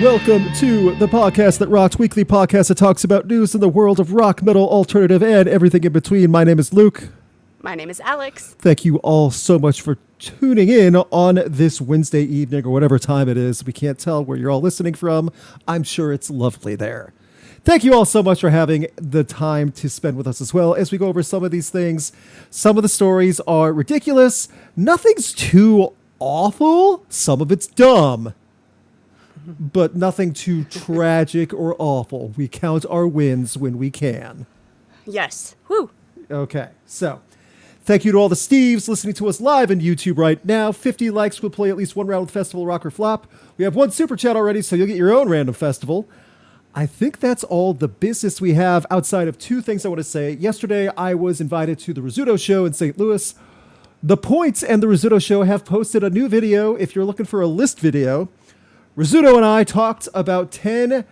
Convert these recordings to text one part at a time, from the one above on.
Welcome to the podcast that rocks, weekly podcast that talks about news in the world of rock, metal, alternative, and everything in between. My name is Luke. My name is Alex. Thank you all so much for tuning in on this Wednesday evening or whatever time it is. We can't tell where you're all listening from. I'm sure it's lovely there. Thank you all so much for having the time to spend with us as well as we go over some of these things. Some of the stories are ridiculous. Nothing's too awful. Some of it's dumb. But nothing too tragic or awful. We count our wins when we can. Yes. Woo. Okay, so thank you to all the Steves listening to us live on YouTube right now. 50 likes will play at least one round with Festival Rock or Flop. We have one super chat already, so you'll get your own random festival. I think that's all the business we have outside of two things I want to say. Yesterday, I was invited to the Rizzuto Show in St. Louis. The Points and the Rizzuto Show have posted a new video. If you're looking for a list video, Rizzuto and I talked about 10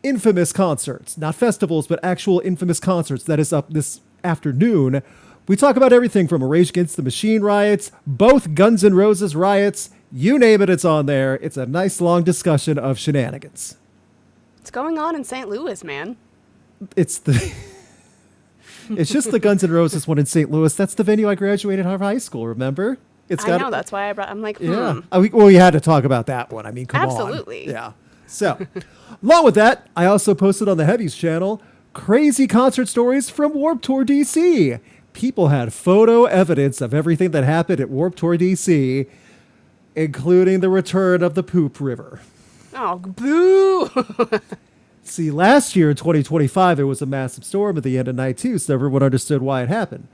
infamous concerts, not festivals, but actual infamous concerts that is up this afternoon. We talk about everything from a Rage Against the Machine riots, both Guns N' Roses riots, you name it, it's on there. It's a nice long discussion of shenanigans. What's going on in St. Louis, man? It's just the Guns N' Roses one in St. Louis. That's the venue I graduated out of high school, remember? I know, that's why I'm like, Yeah. Well, you had to talk about that one. I mean, come on. Absolutely. Yeah. So, along with that, I also posted on the Heavies channel crazy concert stories from Warped Tour DC. People had photo evidence of everything that happened at Warped Tour DC, including the return of the Poop River. Oh, boo! See, last year in 2025, it was a massive storm at the end of night two, so everyone understood why it happened.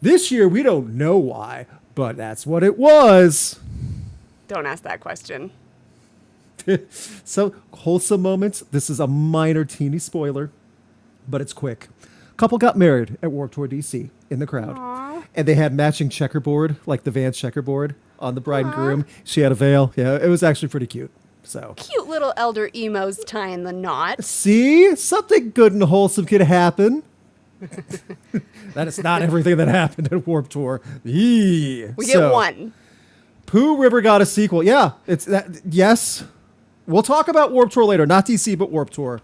This year, we don't know why, but that's what it was. Don't ask that question. So, wholesome moments. This is a minor teeny spoiler, but it's quick. Couple got married at Warped Tour DC in the crowd. Aww. And they had matching checkerboard, like the Vans checkerboard on the bride and groom. She had a veil. Yeah, it was actually pretty cute. So Cute little elder emos tying the knot. see, something good and wholesome could happen. That is not everything that happened at Warped Tour. We get one. Pooh River got a sequel. Yeah, it's that. Yes, we'll talk about Warped Tour later. Not DC, but Warped Tour.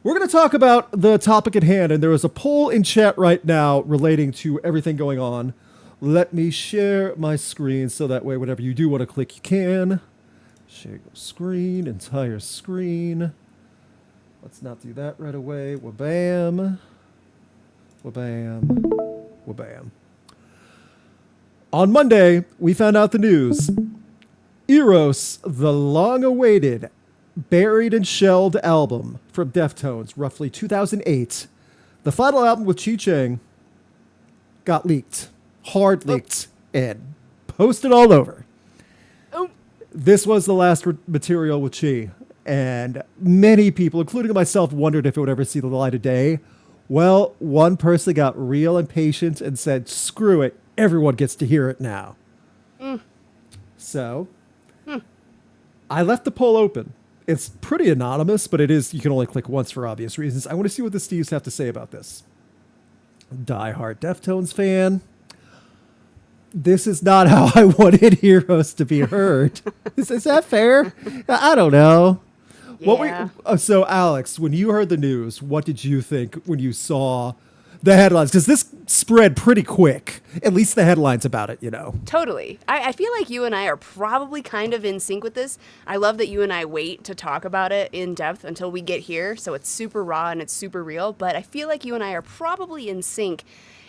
We're going to talk about the topic at hand, and there is a poll in chat right now relating to everything going on. Let me share my screen so that way, whenever you do want to click, you can. Share screen, entire screen. Let's not do that right away. Wabam. Wabam. Wabam. On Monday, we found out the news. Eros, the long-awaited buried and shelled album from Deftones, roughly 2008. The final album with Chi Cheng got leaked. Hard leaked and posted all over. This was the last material with Chi. And many people, including myself, wondered if it would ever see the light of day. Well, one person got real impatient and said, screw it. Everyone gets to hear it now. So, I left the poll open. It's pretty anonymous, but it is, you can only click once for obvious reasons. I want to see what the Steves have to say about this. Die-hard Deftones fan. This is not how I wanted Heroes to be heard. Is that fair? I don't know. Yeah. So, Alex, when you heard the news, what did you think when you saw the headlines? Because this spread pretty quick. At least the headlines about it, you know. Totally. I feel like you and I are probably kind of in sync with this. I love that you and I wait to talk about it in depth until we get here, so it's super raw and it's super real. But I feel like you and I are probably in sync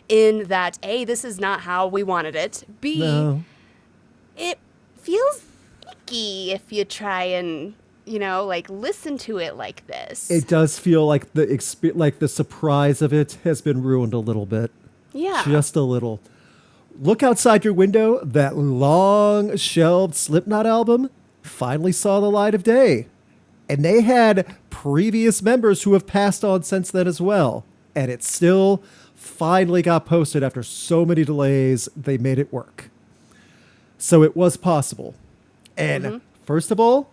in that, A, this is not how we wanted it. B, No. it feels icky if you try and, like listen to it like this. It does feel like the surprise of it has been ruined a little bit. Yeah. Just a little. Look outside your window. That long shelved Slipknot album finally saw the light of day. And they had previous members who have passed on since then as well. And it still finally got posted after so many delays. They made it work. So it was possible. And first of all,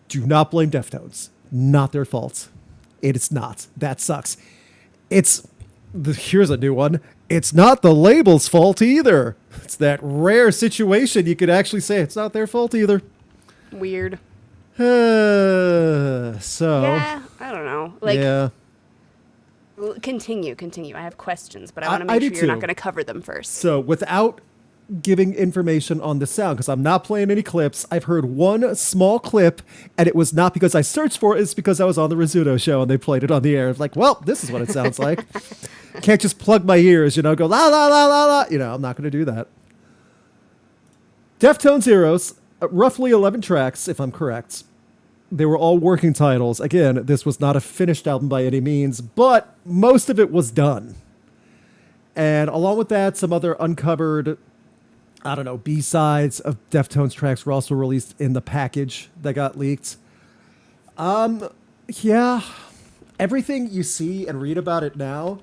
do not blame Deftones. Not their fault. It is not. That sucks. Here's a new one. It's not the label's fault either. It's that rare situation you could actually say it's not their fault either. Weird. So Yeah, I don't know. Like, yeah, continue. I have questions, but I want to I make do sure you're not too. going to cover them first. So without giving information on the sound, because I'm not playing any clips, I've heard one small clip, and it was not because I searched for it, it's because I was on the Rizzuto show and they played it on the air. It's like, well, this is what it sounds like. Can't just plug my ears, go la la la la la. I'm not going to do that. Deftones Eros, roughly 11 tracks, if I'm correct. They were all working titles. Again, this was not a finished album by any means, but most of it was done. And along with that, some other uncovered, B-sides of Deftones tracks were also released in the package that got leaked. Yeah, everything you see and read about it now,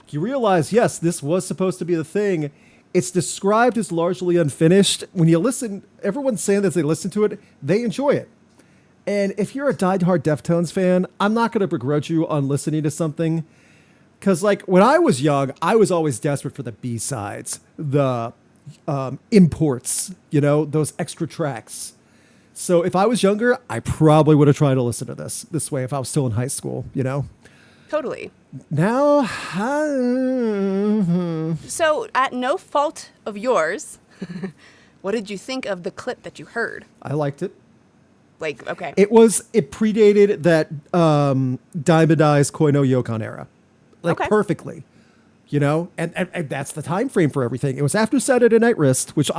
you realize, yes, this was supposed to be the thing. It's described as largely unfinished. When you listen, everyone's saying that as they listen to it, they enjoy it. And if you're a diehard Deftones fan, I'm not going to begrudge you on listening to something. Because, when I was young, I was always desperate for the B-sides, the imports, those extra tracks. So if I was younger, I probably would have tried to listen to this way if I was still in high school, Totally. Now, So, at no fault of yours, what did you think of the clip that you heard? I liked it. Like, okay. It predated that Diamond Eyes Koino Yokon era. Okay. Perfectly. And that's the time frame for everything. It was after Saturday Night Wrist, which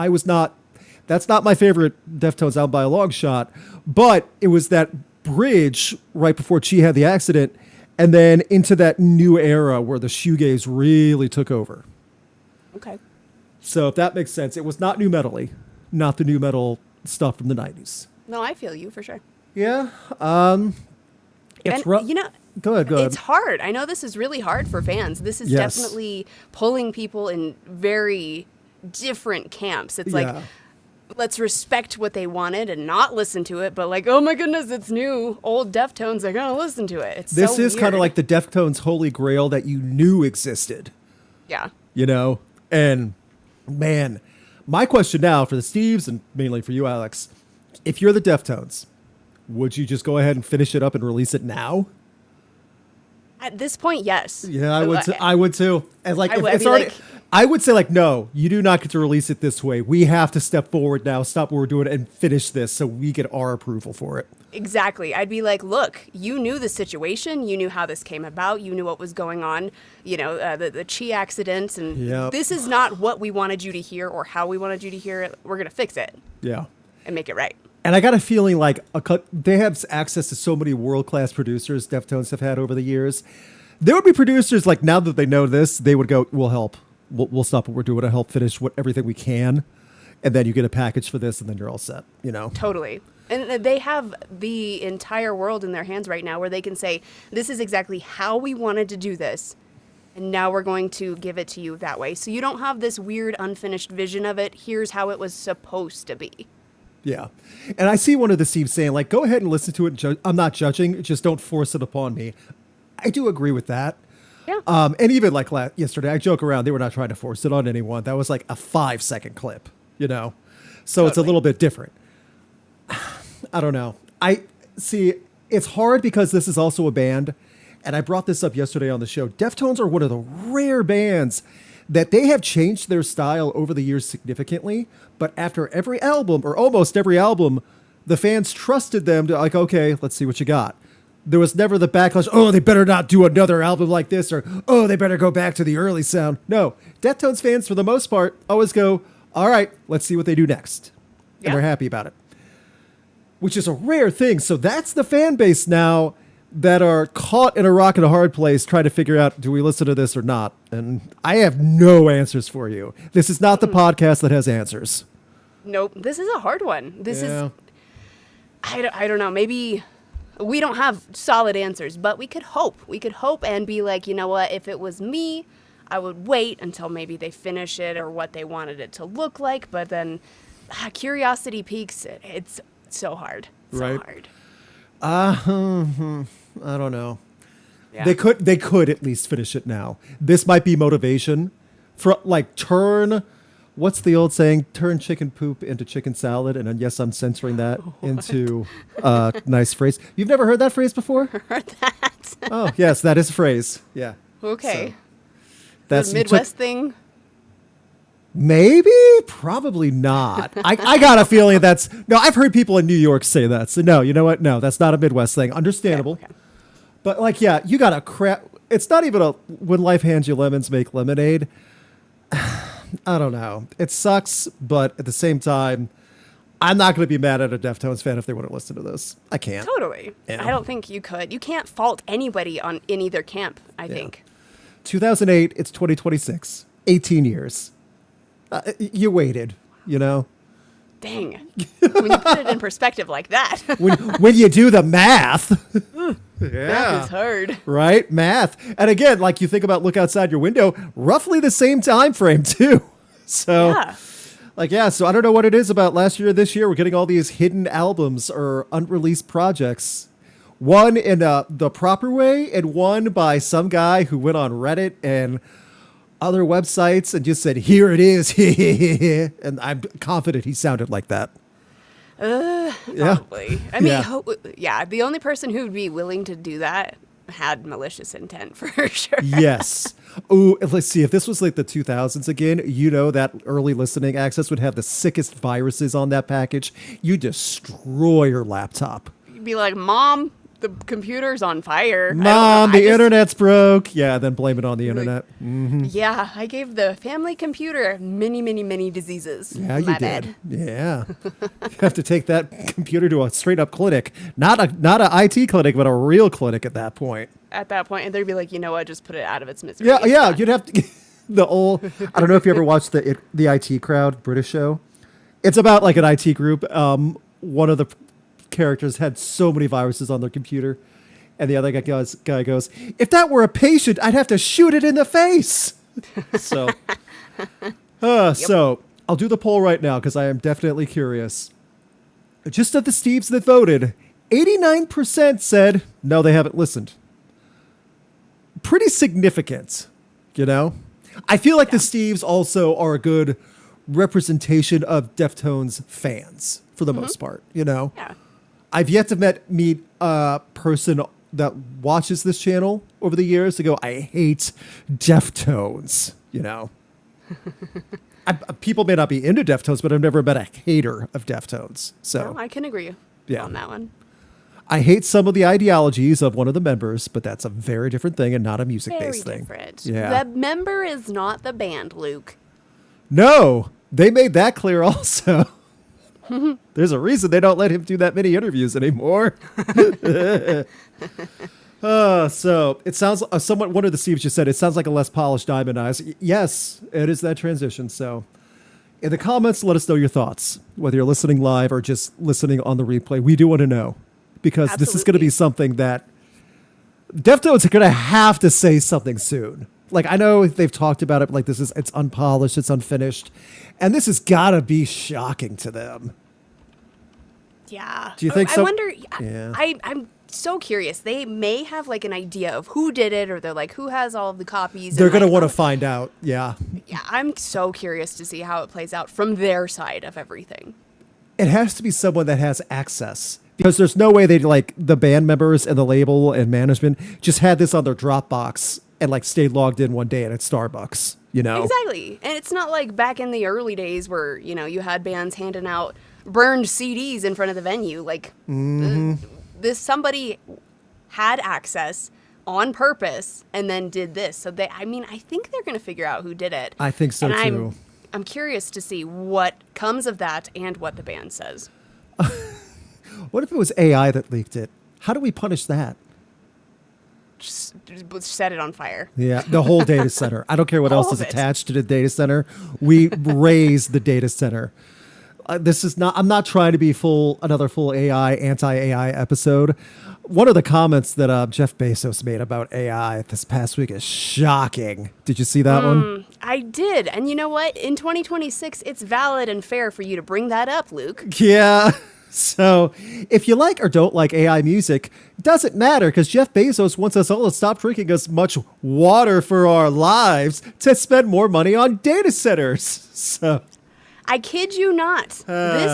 that's not my favorite Deftones album by a long shot, but it was that bridge right before Chi had the accident, and then into that new era where the shoegaze really took over. Okay. So if that makes sense, it was not new metal-y, not the new metal stuff from the 90s. No, I feel you for sure. Yeah. It's And, rough. Go ahead. It's hard. I know this is really hard for fans. This is Yes. definitely pulling people in very different camps. It's Yeah. like, let's respect what they wanted and not listen to it, but oh my goodness, it's new. Old Deftones, they're going to listen to it. It's This so is kind of weird. like the Deftones holy grail that you knew existed, Yeah. And man, my question now for the Steves and mainly for you, Alex, if you're the Deftones, would you just go ahead and finish it up and release it now? At this point, yes. Yeah, I would. I would too. And I if would it's be already, like- I would say no, you do not get to release it this way. We have to step forward now, stop what we're doing, and finish this so we get our approval for it. Exactly. I'd be like, look, you knew the situation. You knew how this came about. You knew what was going on, the Chi accident. And Yep. this is not what we wanted you to hear or how we wanted you to hear it. We're going to fix it Yeah. and make it right. And I got a feeling they have access to so many world-class producers Deftones have had over the years. There would be producers now that they know this, they would go, we'll help. We'll stop what we're doing to help finish everything we can. And then you get a package for this and then you're all set, Totally. And they have the entire world in their hands right now where they can say, this is exactly how we wanted to do this. And now we're going to give it to you that way. So you don't have this weird unfinished vision of it. Here's how it was supposed to be. Yeah. And I see one of the Steves saying, go ahead and listen to it. I'm not judging. Just don't force it upon me. I do agree with that. Yeah. And even yesterday, I joke around. They were not trying to force it on anyone. That was a 5-second clip, So It's a Totally. little bit different. I don't know. I see. It's hard because this is also a band. And I brought this up yesterday on the show. Deftones are one of the rare bands that they have changed their style over the years significantly. But after every album, or almost every album, the fans trusted them to okay, let's see what you got. There was never the backlash, oh, they better not do another album like this, or, oh, they better go back to the early sound. No, Deftones fans, for the most part, always go, all right, let's see what they do next. Yeah. And they're happy about it. Which is a rare thing. So that's the fan base now that are caught in a rock and a hard place trying to figure out, do we listen to this or not? And I have no answers for you. This is not the podcast that has answers. Nope. This is a hard one. This Yeah. is, I don't know, maybe we don't have solid answers, but we could hope. We could hope and be like, you know what, if it was me, I would wait until maybe they finish it or what they wanted it to look like. But then curiosity peaks. It's so hard. So Right. hard. I don't know. Yeah. They could at least finish it now. This might be motivation for turn what's the old saying? Turn chicken poop into chicken salad. And then, yes, I'm censoring that into a nice phrase. You've never heard that phrase before? Heard that. Oh, yes, that is a phrase. Yeah. Okay. So, That's a Midwest thing. Maybe, probably not. I got a feeling no, I've heard people in New York say that. So no, you know what? No, that's not a Midwest thing. Understandable. Okay. But like, yeah, you got to crap. It's not even when life hands you lemons, make lemonade. I don't know. It sucks, but at the same time, I'm not going to be mad at a Deftones fan if they want to listen to this. I can't. Totally. Yeah. I don't think you could. You can't fault anybody in either camp, I think. 2008, it's 2026. 18 years. You waited, you know? Dang. When you put it in perspective like that. when you do the math. That is hard. Right? Math. And again, like you think about look outside your window, roughly the same time frame too. So so I don't know what it is about last year or this year. We're getting all these hidden albums or unreleased projects. One in the proper way and one by some guy who went on Reddit and other websites and just said, here it is. And I'm confident he sounded like that. Probably. I mean, the only person who would be willing to do that had malicious intent for sure. Yes. Oh, let's see. If this was like the 2000s again, you know that early listening access would have the sickest viruses on that package. You destroy your laptop. You'd be like, Mom, the computer's on fire. Mom, the internet's broke. Yeah, then blame it on the internet. Yeah, I gave the family computer many diseases. Yeah, you did. Yeah. You have to take that computer to a straight up clinic. Not a IT clinic, but a real clinic at that point. At that point, and they'd be like, you know what, just put it out of its misery. Yeah, you'd have to the old I don't know if you ever watched the IT Crowd British show. It's about like an IT group. One of the characters had so many viruses on their computer, and the other guy goes, if that were a patient, I'd have to shoot it in the face. So I'll do the poll right now because I am definitely curious. Just of the Steves that voted, 89% said no, they haven't listened. Pretty significant, you know? I feel like the Steves also are a good representation of Deftones fans for the most part, you know? Yeah. I've yet to meet a person that watches this channel over the years to go, I hate Deftones, you know? People may not be into Deftones, but I've never met a hater of Deftones. So I can agree on that one. I hate some of the ideologies of one of the members, but that's a very different thing and not a music-based thing. Very different. Yeah. The member is not the band, Luke. No, they made that clear also. There's a reason they don't let him do that many interviews anymore. So it sounds one of the Steves just said, it sounds like a less polished Diamond Eyes. Yes, it is that transition. So in the comments, let us know your thoughts, whether you're listening live or just listening on the replay. We do want to know because this is going to be something that Deftones are going to have to say something soon. Like, I know they've talked about it, but like it's unpolished, it's unfinished. And this has got to be shocking to them. Yeah. Do you think so? I wonder. Yeah. I'm so curious. They may have like an idea of who did it, or they're like, who has all of the copies. They're going to want to find out. Yeah. Yeah. I'm so curious to see how it plays out from their side of everything. It has to be someone that has access. Because there's no way the band members and the label and management just had this on their Dropbox and like stayed logged in one day at Starbucks, you know? Exactly. And it's not like back in the early days where, you know, you had bands handing out burned CDs in front of the venue. Like somebody had access on purpose and then did this. So I think they're going to figure out who did it. I think so too. I'm curious to see what comes of that and what the band says. What if it was AI that leaked it? How do we punish that? Just set it on fire. Yeah, the whole data center. I don't care what else is attached to the data center. We raise the data center. I'm not trying to be another full AI, anti-AI episode. One of the comments that Jeff Bezos made about AI this past week is shocking. Did you see that one? I did. And you know what? In 2026, it's valid and fair for you to bring that up, Luke. Yeah. So if you like or don't like AI music, it doesn't matter because Jeff Bezos wants us all to stop drinking as much water for our lives to spend more money on data centers. So I kid you not. This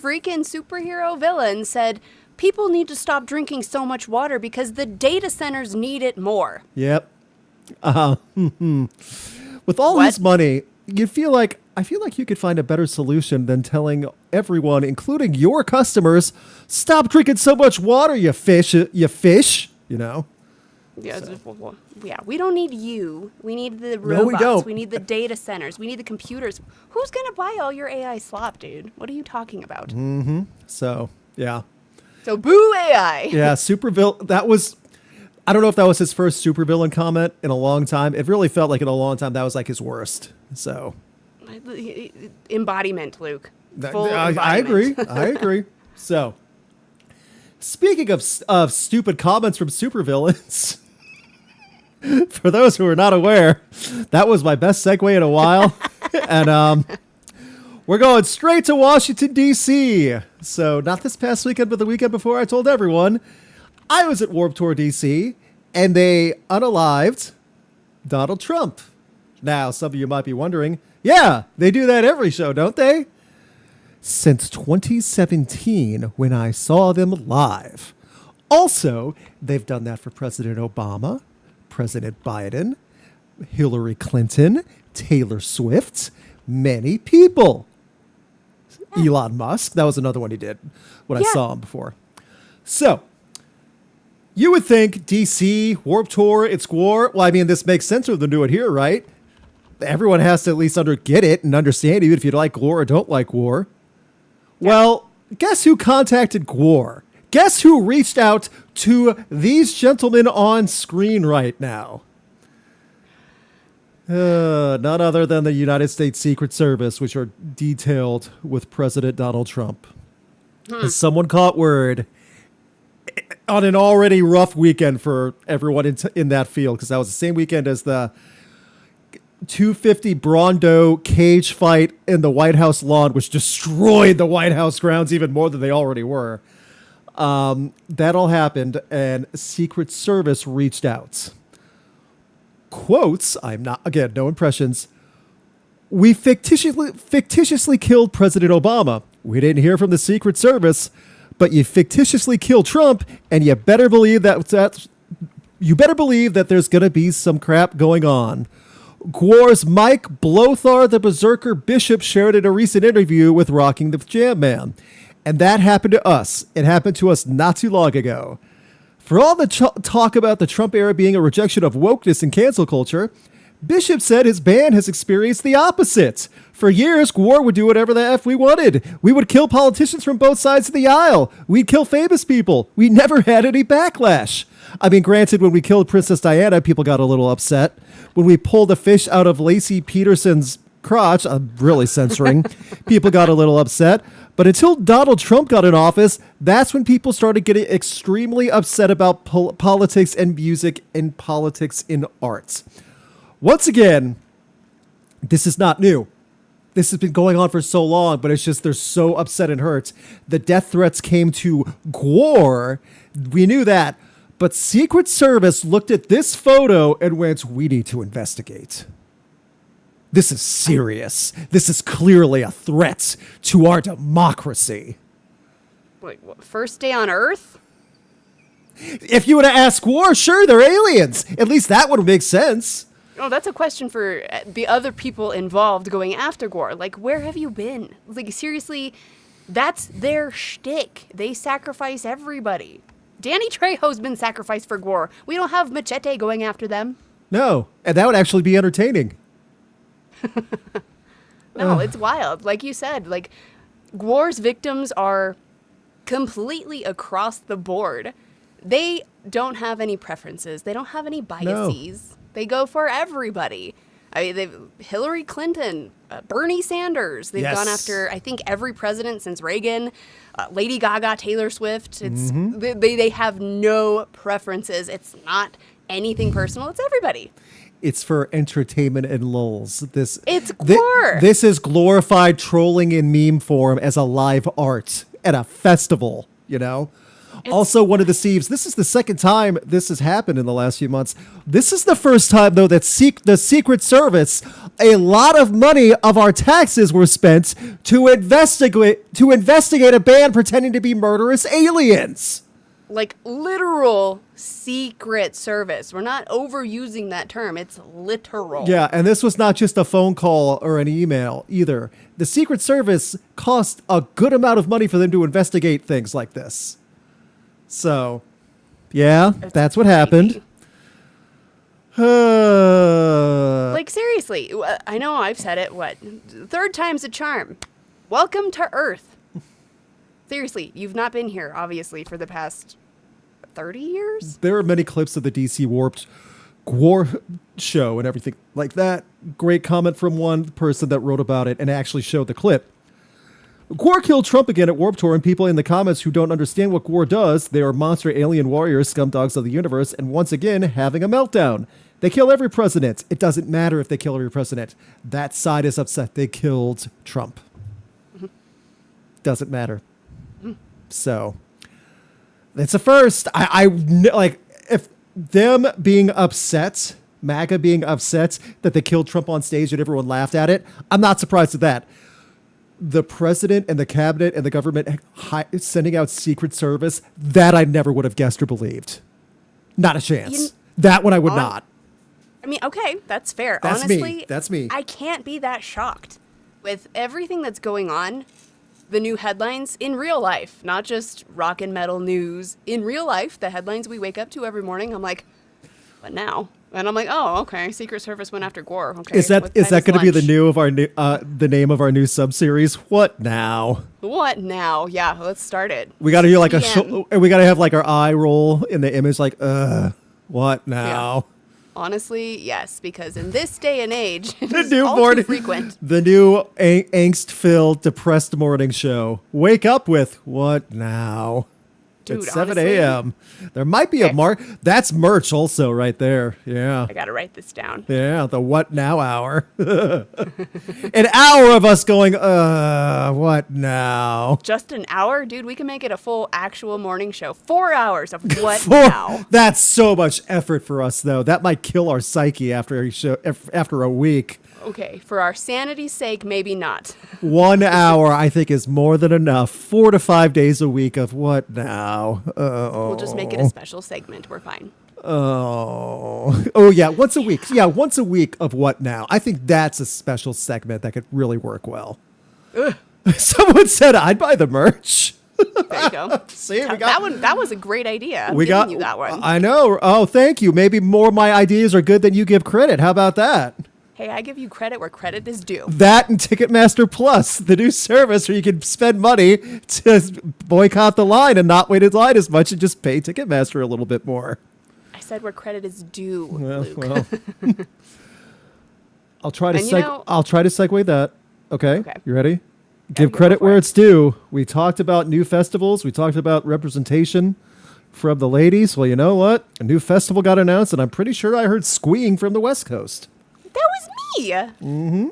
freaking superhero villain said people need to stop drinking so much water because the data centers need it more. yep. With all What? his money, I feel like you could find a better solution than telling everyone, including your customers, stop drinking so much water, you fish, you know? Yeah, yeah, we don't need you. We need the No, robots. we don't. We need the data centers. We need the computers. Who's going to buy all your AI slop, dude? What are you talking about? So, yeah. So boo AI. Yeah, that was, I don't know if that was his first supervillain comment in a long time. It really felt like in a long time that was like his worst. So, Embodiment, Luke. Full I embodiment. agree. I agree. So, speaking of stupid comments from supervillains, for those who are not aware, that was my best segue in a while. And we're going straight to Washington, D.C. So not this past weekend, but the weekend before, I told everyone I was at Warped Tour D.C. and they unalived Donald Trump. Now, some of you might be wondering, yeah, they do that every show, don't they? Since 2017, when I saw them live. Also, they've done that for President Obama, President Biden, Hillary Clinton, Taylor Swift, many people. Elon Musk, that was another one he did when I saw him before. So, you would think DC, Warped Tour, it's Gwar. Well, I mean, this makes sense for them to do it here, right? Everyone has to at least get it and understand, even if you like Gwar or don't like Gwar. Well, guess who contacted Gwar? Guess who reached out to these gentlemen on screen right now? None other than the United States Secret Service, which are detailed with President Donald Trump. As someone caught word on an already rough weekend for everyone in that field, because that was the same weekend as the 250 Brondo cage fight in the White House lawn, which destroyed the White House grounds even more than they already were. That all happened, and Secret Service reached out. Quotes, no impressions. We fictitiously killed President Obama. We didn't hear from the Secret Service, but you fictitiously killed Trump, and you better believe that there's going to be some crap going on. Gwar's Mike Blothar the Berserker Bishop shared in a recent interview with Rocking the Jam Man. And that happened to us. It happened to us not too long ago. For all the talk about the Trump era being a rejection of wokeness and cancel culture, Bishop said his band has experienced the opposite. For years, Gwar would do whatever the F we wanted. We would kill politicians from both sides of the aisle. We'd kill famous people. We never had any backlash. I mean, granted, when we killed Princess Diana, people got a little upset. When we pulled a fish out of Lacey Peterson's crotch, I'm really censoring, people got a little upset. But until Donald Trump got in office, that's when people started getting extremely upset about politics and music and politics in arts. Once again, this is not new. This has been going on for so long, but it's just they're so upset and hurt. The death threats came to Gwar. We knew that. But Secret Service looked at this photo and went, we need to investigate. This is serious. This is clearly a threat to our democracy. Wait, what, first day on Earth? If you were to ask Gwar, sure, they're aliens. At least that would make sense. Oh, that's a question for the other people involved going after Gwar. Like, where have you been? Like, seriously, that's their shtick. They sacrifice everybody. Danny Trejo's been sacrificed for Gwar. We don't have Machete going after them. No, and that would actually be entertaining. No, it's wild. Like you said, like, Gwar's victims are completely across the board. They don't have any preferences. They don't have any biases. No. They go for everybody. I mean, Hillary Clinton, Bernie Sanders. They've gone after, I think, every president since Reagan. Lady Gaga, Taylor Swift. It's they have no preferences. It's not anything personal. It's everybody. It's for entertainment and lulz. It's Gwar. This is glorified trolling in meme form as a live art. at a festival, you know? Also, one of the Steves, this is the second time this has happened in the last few months. This is the first time, though, that the Secret Service, a lot of money of our taxes were spent to investigate a band pretending to be murderous aliens. Like literal Secret Service. We're not overusing that term. It's literal. Yeah, and this was not just a phone call or an email either. The Secret Service cost a good amount of money for them to investigate things like this. So, yeah, that's what happened. Like, seriously, I know I've said it, third time's a charm. Welcome to Earth. Seriously, you've not been here, obviously, for the past 30 years? There are many clips of the DC Warped Gwar show and everything like that. Great comment from one person that wrote about it and actually showed the clip. Gwar killed Trump again at Warped Tour, and people in the comments who don't understand what Gwar does, they are monster alien warriors, scumdogs of the universe, and once again, having a meltdown. They kill every president. It doesn't matter if they kill every president. That side is upset they killed Trump. Mm-hmm. Doesn't matter. Mm-hmm. So, it's a first. I like, if them being upset, MAGA being upset that they killed Trump on stage and everyone laughed at it, I'm not surprised at that. The president and the cabinet and the government sending out Secret Service, that I never would have guessed or believed. Not a chance. That one I would not. I mean, okay, that's fair. That's Honestly, me. That's me. I can't be that shocked with everything that's going on. The new headlines in real life, not just rock and metal news. In real life, the headlines we wake up to every morning, I'm like, what now? And I'm like, oh, okay. Secret Service went after Gwar. Okay, is that going to be the the name of our new sub-series? What now? What now? Yeah, let's start it. We got to hear like we got to have like our eye roll in the image, like, what now? Yeah. Honestly, yes, because in this day and age, the new all too frequent. The new angst-filled, depressed morning show. Wake up with what now? Dude, it's 7 honestly, a.m. There might be a mark. That's merch also right there. Yeah. I got to write this down. Yeah, the what now hour. An hour of us going, what now? Just an hour? Dude, we can make it a full actual morning show. 4 hours of what now? That's so much effort for us, though. That might kill our psyche after a week. Okay, for our sanity's sake, maybe not. 1 hour, I think, is more than enough. 4 to 5 days a week of what now? We'll just make it a special segment. We're fine. Oh yeah, once a week. Yeah, once a week of what now? I think that's a special segment that could really work well. Someone said I'd buy the merch. There you go. See, that was a great idea. I'm giving you that one. I know. Oh, thank you. Maybe more of my ideas are good than you give credit. How about that? Hey, I give you credit where credit is due. That and Ticketmaster Plus, the new service where you can spend money to boycott the line and not wait in line as much and just pay Ticketmaster a little bit more. I said where credit is due, Luke. Well, I'll try to segue that. Okay. You ready? Give credit where it's due. We talked about new festivals. We talked about representation from the ladies. Well, you know what? A new festival got announced, and I'm pretty sure I heard squeeing from the West Coast. That was me. Mm-hmm.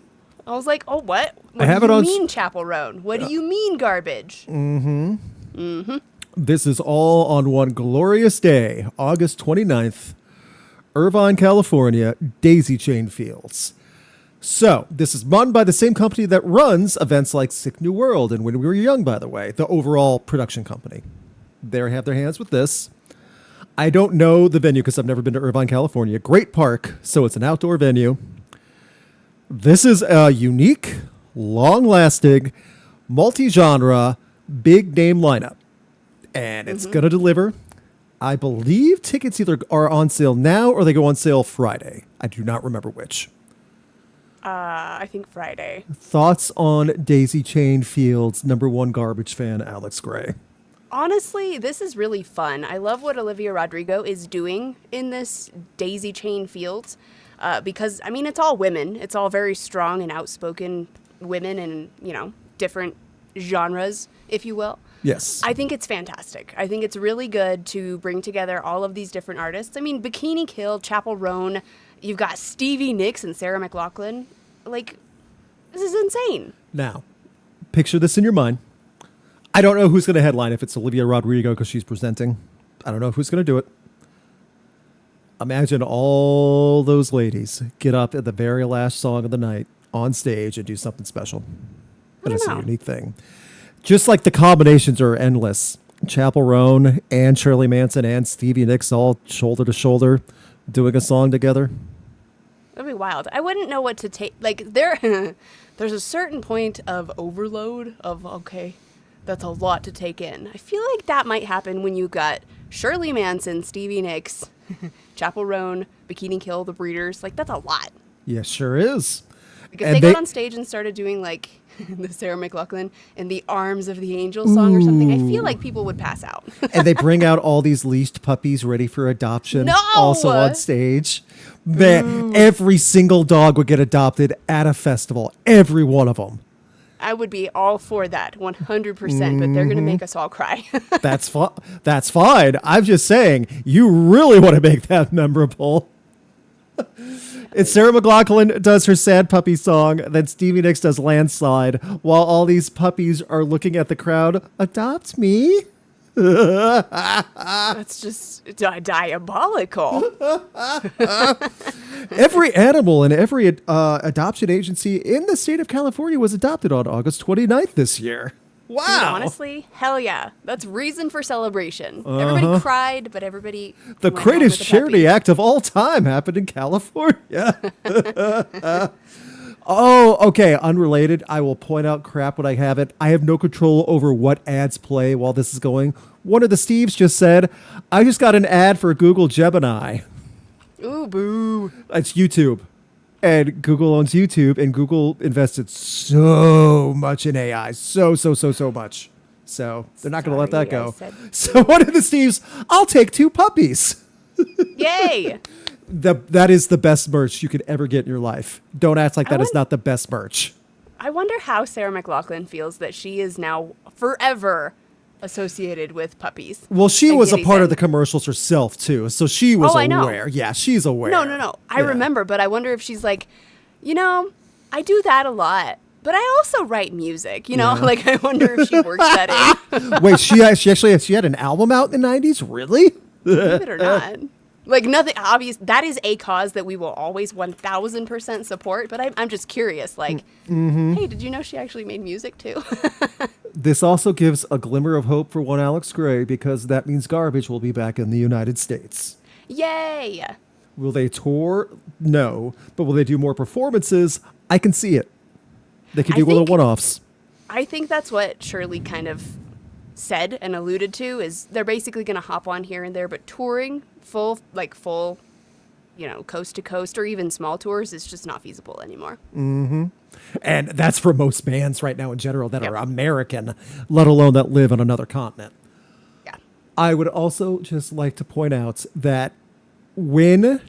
I was like, oh, what? What do you mean, Chapel Roan? What do you mean, garbage? Mm-hmm. Mm-hmm. This is all on one glorious day, August 29th, Irvine, California, Daisy Chain Fields. So, this is run by the same company that runs events like Sick New World and When We Were Young, by the way, the overall production company. They have their hands with this. I don't know the venue because I've never been to Irvine, California. Great park, so it's an outdoor venue. This is a unique, long-lasting, multi-genre, big-name lineup. And it's going to deliver. I believe tickets either are on sale now or they go on sale Friday. I do not remember which. I think Friday. Thoughts on Daisy Chain Fields' #1 garbage fan, Alex Gray? Honestly, this is really fun. I love what Olivia Rodrigo is doing in this Daisy Chain Fields because, I mean, it's all women. It's all very strong and outspoken women and, you know, different genres, if you will. Yes. I think it's fantastic. I think it's really good to bring together all of these different artists. I mean, Bikini Kill, Chapel Roan, you've got Stevie Nicks and Sarah McLachlan. Like, this is insane. Now, picture this in your mind. I don't know who's going to headline if it's Olivia Rodrigo because she's presenting. I don't know who's going to do it. Imagine all those ladies get up at the very last song of the night on stage and do something special. And it's a unique thing. Just like the combinations are endless. Chappell Roan and Shirley Manson and Stevie Nicks all shoulder to shoulder doing a song together. That'd be wild. I wouldn't know what to take. Like, there's a certain point of overload of, okay, that's a lot to take in. I feel like that might happen when you got Shirley Manson, Stevie Nicks, Chappell Roan, Bikini Kill, The Breeders. Like, that's a lot. Yeah, sure is. Because they got on stage and started doing, like, the Sarah McLachlan in the Arms of the Angel song or something. I feel like people would pass out. And they bring out all these leashed puppies ready for adoption also on stage. Man, every single dog would get adopted at a festival. Every one of them. I would be all for that, 100%, but they're going to make us all cry. That's fine. I'm just saying, you really want to make that memorable. And Sarah McLachlan does her sad puppy song, then Stevie Nicks does Landslide, while all these puppies are looking at the crowd. Adopt me? That's just diabolical. Every animal in every adoption agency in the state of California was adopted on August 29th this year. Wow. Dude, honestly, hell yeah. That's reason for celebration. Everybody cried, but everybody The went greatest home with a charity puppy. act of all time happened in California. Oh, okay. Unrelated. I will point out crap when I have it. I have no control over what ads play while this is going. One of the Steves just said, I just got an ad for Google Gemini. Ooh, boo. It's YouTube. And Google owns YouTube, and Google invested so much in AI. So much. So they're not going to let that go. So one of the Steves, I'll take 2 puppies. Yay. That is the best merch you could ever get in your life. Don't act like that is not the best merch. I wonder how Sarah McLachlan feels that she is now forever associated with puppies. Well, she was a part of the commercials herself, too. So she was aware. Yeah, she's aware. No. I remember, but I wonder if she's like, I do that a lot. But I also write music, Like, I wonder if she works that in. Wait, she had an album out in the 90s? Really? Believe it or not. Like, nothing obvious. That is a cause that we will always 1,000% support. But I'm just curious, like, hey, did you know she actually made music, too? This also gives a glimmer of hope for one Alex Gray, because that means Garbage will be back in the United States. Yay! Will they tour? No. But will they do more performances? I can see it. They could do little one-offs. I think that's what Shirley kind of said and alluded to, is they're basically going to hop on here and there, but touring full, coast to coast or even small tours is just not feasible anymore. Mm-hmm. And that's for most bands right now in general that are American, let alone that live on another continent. Yeah. I would also just like to point out that when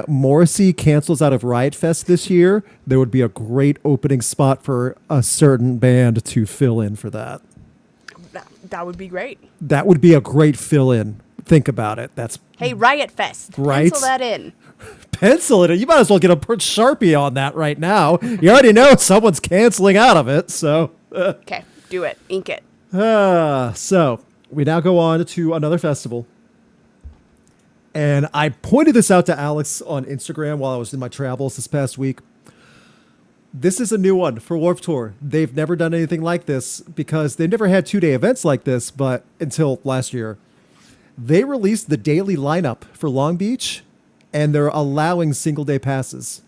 Morrissey cancels out of Riot Fest this year, there would be a great opening spot for a certain band to fill in for that. That would be great. That would be a great fill-in. Think about it. Hey, Riot Fest. Right? Pencil that in. Pencil it in. You might as well get a Sharpie on that right now. You already know someone's canceling out of it, so. Okay, do it. Ink it. So we now go on to another festival. And I pointed this out to Alex on Instagram while I was in my travels this past week. This is a new one for Warped Tour. They've never done anything like this because they never had 2-day events like this, but until last year. They released the daily lineup for Long Beach, and they're allowing single-day passes.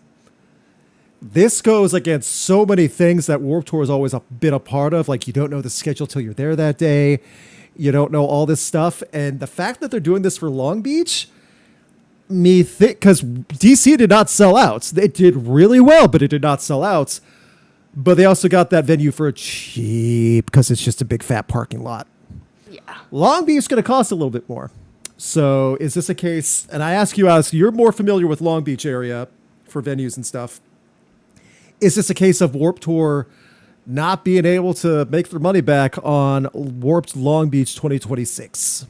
This goes against so many things that Warped Tour has always been a part of. Like, you don't know the schedule till you're there that day. You don't know all this stuff. And the fact that they're doing this for Long Beach, because DC did not sell out. It did really well, but it did not sell out. But they also got that venue for cheap because it's just a big fat parking lot. Yeah. Long Beach is going to cost a little bit more. So is this a case, and I ask you, Alex, you're more familiar with Long Beach area for venues and stuff. Is this a case of Warped Tour not being able to make their money back on Warped Long Beach 2026?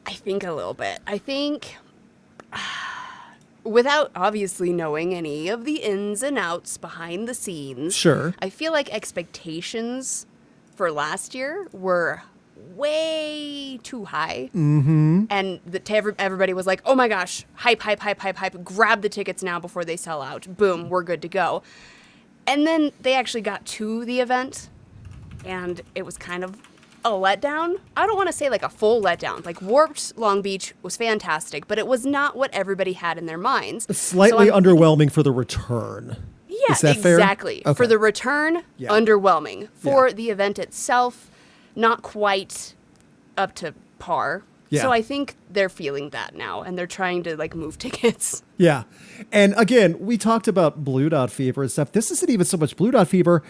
I think a little bit. I think without obviously knowing any of the ins and outs behind the scenes, Sure. I feel like expectations for last year were way too high. Mm-hmm. And everybody was like, oh my gosh, hype, hype, hype, hype, hype. Grab the tickets now before they sell out. Boom, we're good to go. And then they actually got to the event, and it was kind of a letdown. I don't want to say like a full letdown. Like Warped Long Beach was fantastic, but it was not what everybody had in their minds. Slightly underwhelming for the return. Yeah, Is that fair? Exactly. Okay. For the return, Yeah. underwhelming. For Yeah. the event itself, not quite up to par. Yeah. So I think they're feeling that now, and they're trying to like move tickets. Yeah. And again, we talked about Blue Dot Fever and stuff. This isn't even so much Blue Dot Fever.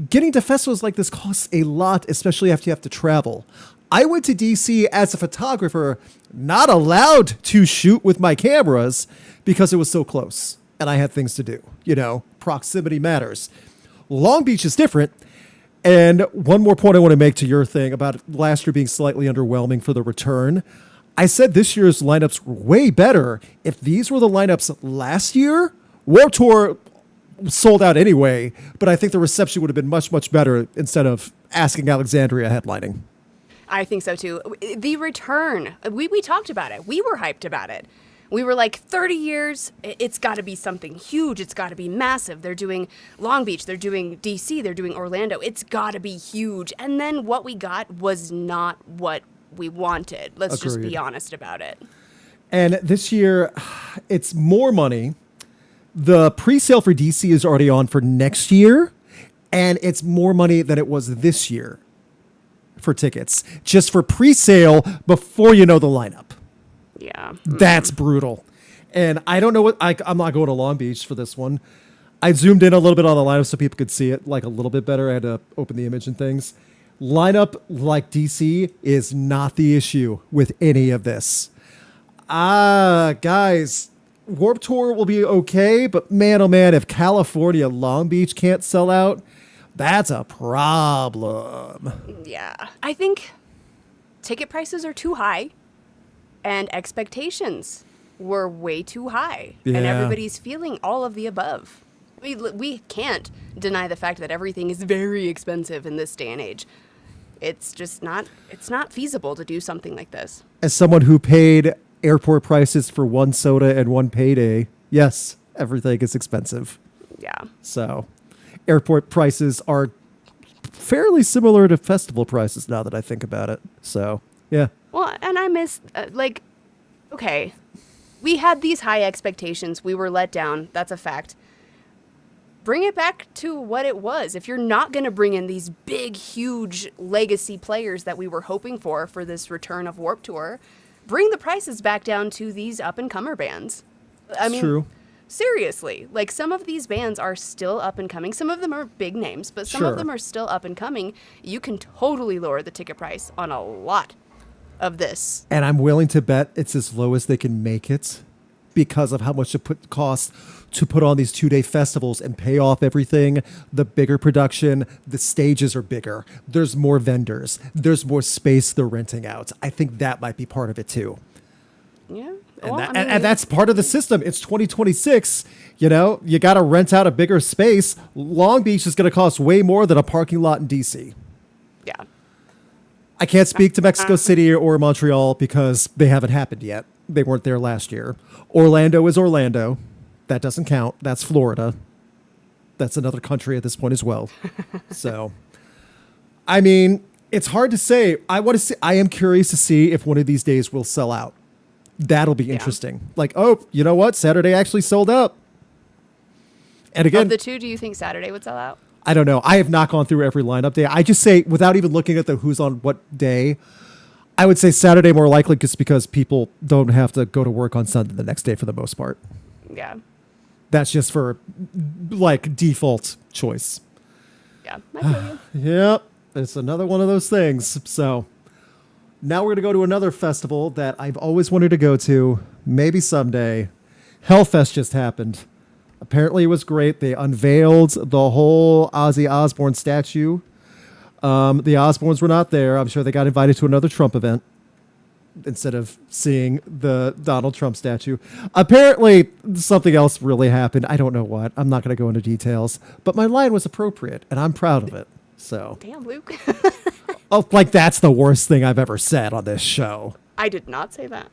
Getting to festivals like this costs a lot, especially after you have to travel. I went to DC as a photographer, not allowed to shoot with my cameras because it was so close and I had things to do. You know, proximity matters. Long Beach is different. And one more point I want to make to your thing about last year being slightly underwhelming for the return. I said this year's lineups were way better. If these were the lineups last year, Warped Tour sold out anyway, but I think the reception would have been much, much better instead of Asking Alexandria headlining. I think so too. The return, we talked about it. We were hyped about it. We were like, 30 years, it's got to be something huge. It's got to be massive. They're doing Long Beach. They're doing DC. They're doing Orlando. It's got to be huge. And then what we got was not what we wanted. Let's just be honest about it. And this year, it's more money. The pre-sale for DC is already on for next year, and it's more money than it was this year for tickets, just for pre-sale before you know the lineup. Yeah. That's brutal. And I don't know what, I'm not going to Long Beach for this one. I zoomed in a little bit on the lineup so people could see it like a little bit better. I had to open the image and things. Lineup like DC is not the issue with any of this. Guys, Warped Tour will be okay, but man, oh man, if California Long Beach can't sell out, that's a problem. Yeah. I think ticket prices are too high and expectations were way too high. Yeah. And everybody's feeling all of the above. We can't deny the fact that everything is very expensive in this day and age. It's just not feasible to do something like this. As someone who paid airport prices for one soda and one payday, yes, everything is expensive. Yeah. So airport prices are fairly similar to festival prices now that I think about it. So, yeah. Well, and I miss, okay, we had these high expectations. We were let down. That's a fact. Bring it back to what it was. If you're not going to bring in these big, huge legacy players that we were hoping for this return of Warped Tour, bring the prices back down to these up-and-comer bands. I mean, true. Seriously, like some of these bands are still up and coming. Some of them are big names, but some of them are still up and coming. You can totally lower the ticket price on a lot of this. And I'm willing to bet it's as low as they can make it because of how much it costs to put on these 2-day festivals and pay off everything. The bigger production, the stages are bigger. There's more vendors. There's more space they're renting out. I think that might be part of it too. Yeah. And that's part of the system. It's 2026. You know, you got to rent out a bigger space. Long Beach is going to cost way more than a parking lot in DC. Yeah. I can't speak to Mexico City or Montreal because they haven't happened yet. They weren't there last year. Orlando is Orlando. That doesn't count. That's Florida. That's another country at this point as well. So, I mean, it's hard to say. I am curious to see if one of these days will sell out. That'll be interesting. Like, oh, you know what? Saturday actually sold out. And again, Of the two, do you think Saturday would sell out? I don't know. I have not gone through every lineup day. I just say, without even looking at the who's on what day, I would say Saturday more likely just because people don't have to go to work on Sunday the next day for the most part. Yeah. That's just for like default choice. Yeah. I feel you. Yep. It's another one of those things. So now we're going to go to another festival that I've always wanted to go to. Maybe someday. Hellfest just happened. Apparently it was great. They unveiled the whole Ozzy Osbourne statue. The Osbournes were not there. I'm sure they got invited to another Trump event instead of seeing the Donald Trump statue. Apparently something else really happened. I don't know what. I'm not going to go into details. But my line was appropriate, and I'm proud of it. So, Damn, Luke. oh, like that's the worst thing I've ever said on this show. I did not say that.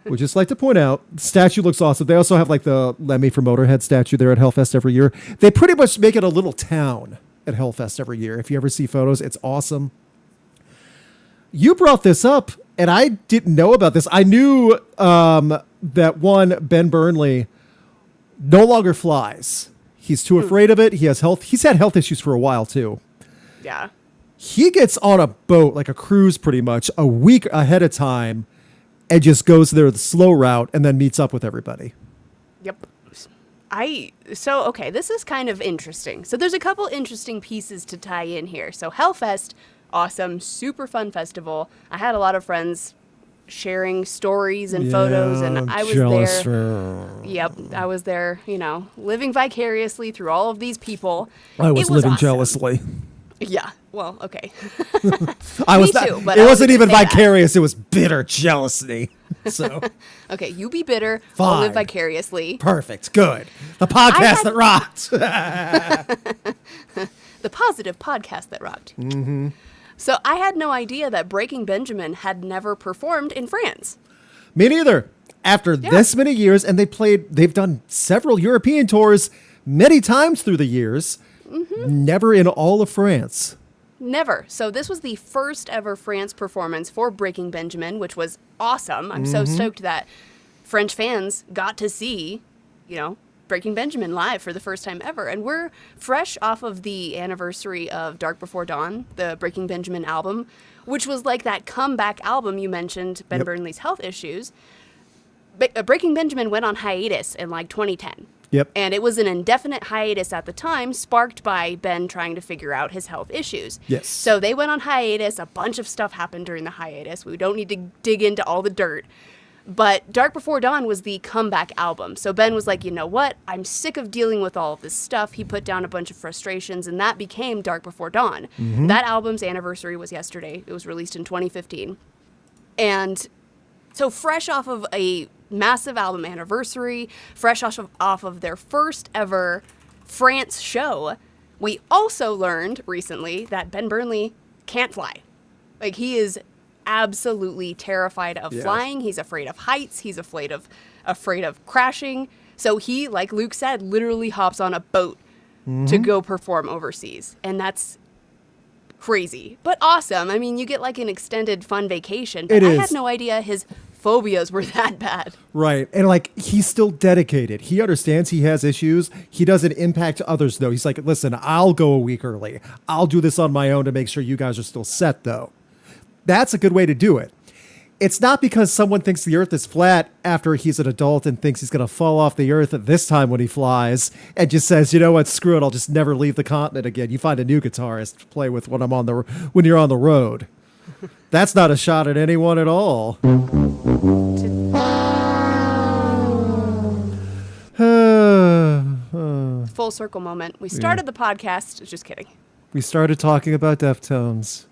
Would just like to point out, the statue looks awesome. They also have like the Lemmy from Motorhead statue there at Hellfest every year. They pretty much make it a little town at Hellfest every year. If you ever see photos, it's awesome. You brought this up, and I didn't know about this. I knew that one, Ben Burnley, no longer flies. He's too afraid of it. He's had health issues for a while, too. Yeah. He gets on a boat, like a cruise pretty much, a week ahead of time, and just goes there the slow route and then meets up with everybody. Yep. Okay, this is kind of interesting. So there's a couple interesting pieces to tie in here. So Hellfest, awesome, super fun festival. I had a lot of friends sharing stories and photos, and I was jealous there. Yep, I was there, living vicariously through all of these people. I was living awesome. jealously. Yeah, well, okay. I was Me too, but it I wasn't wasn't even gonna say that. vicarious, it was bitter jealousy. So Okay, you be bitter, Fine. I'll live vicariously. perfect, good. The podcast that rocked. The positive podcast that rocked. Mm-hmm. So I had no idea that Breaking Benjamin had never performed in France. Me neither. After this many years, and they've done several European tours many times through the years, never in all of France. Never. So this was the first ever France performance for Breaking Benjamin, which was awesome. I'm so stoked that French fans got to see, Breaking Benjamin live for the first time ever. And we're fresh off of the anniversary of Dark Before Dawn, the Breaking Benjamin album, which was like that comeback album you mentioned, Ben Burnley's health issues. Breaking Benjamin went on hiatus in like 2010. Yep. And it was an indefinite hiatus at the time, sparked by Ben trying to figure out his health issues. Yes. So they went on hiatus. A bunch of stuff happened during the hiatus. We don't need to dig into all the dirt. But Dark Before Dawn was the comeback album. So Ben was like, you know what? I'm sick of dealing with all of this stuff. He put down a bunch of frustrations, and that became Dark Before Dawn. That album's anniversary was yesterday. It was released in 2015. And so fresh off of a massive album anniversary, fresh off of their first ever France show, we also learned recently that Ben Burnley can't fly. Like, he is absolutely terrified of flying. He's afraid of heights. He's afraid of crashing. So he, like Luke said, literally hops on a boat to go perform overseas. And that's crazy, but awesome. I mean, you get like an extended fun vacation, but I had no idea his phobias were that bad. Right. And like, he's still dedicated. He understands he has issues. He doesn't impact others, though. He's like, listen, I'll go a week early. I'll do this on my own to make sure you guys are still set, though. That's a good way to do it. It's not because someone thinks the earth is flat after he's an adult and thinks he's going to fall off the earth at this time when he flies and just says, you know what, screw it, I'll just never leave the continent again. You find a new guitarist to play with when you're on the road. That's not a shot at anyone at all. Full circle moment. We started the podcast. Just kidding. We started talking about Deftones.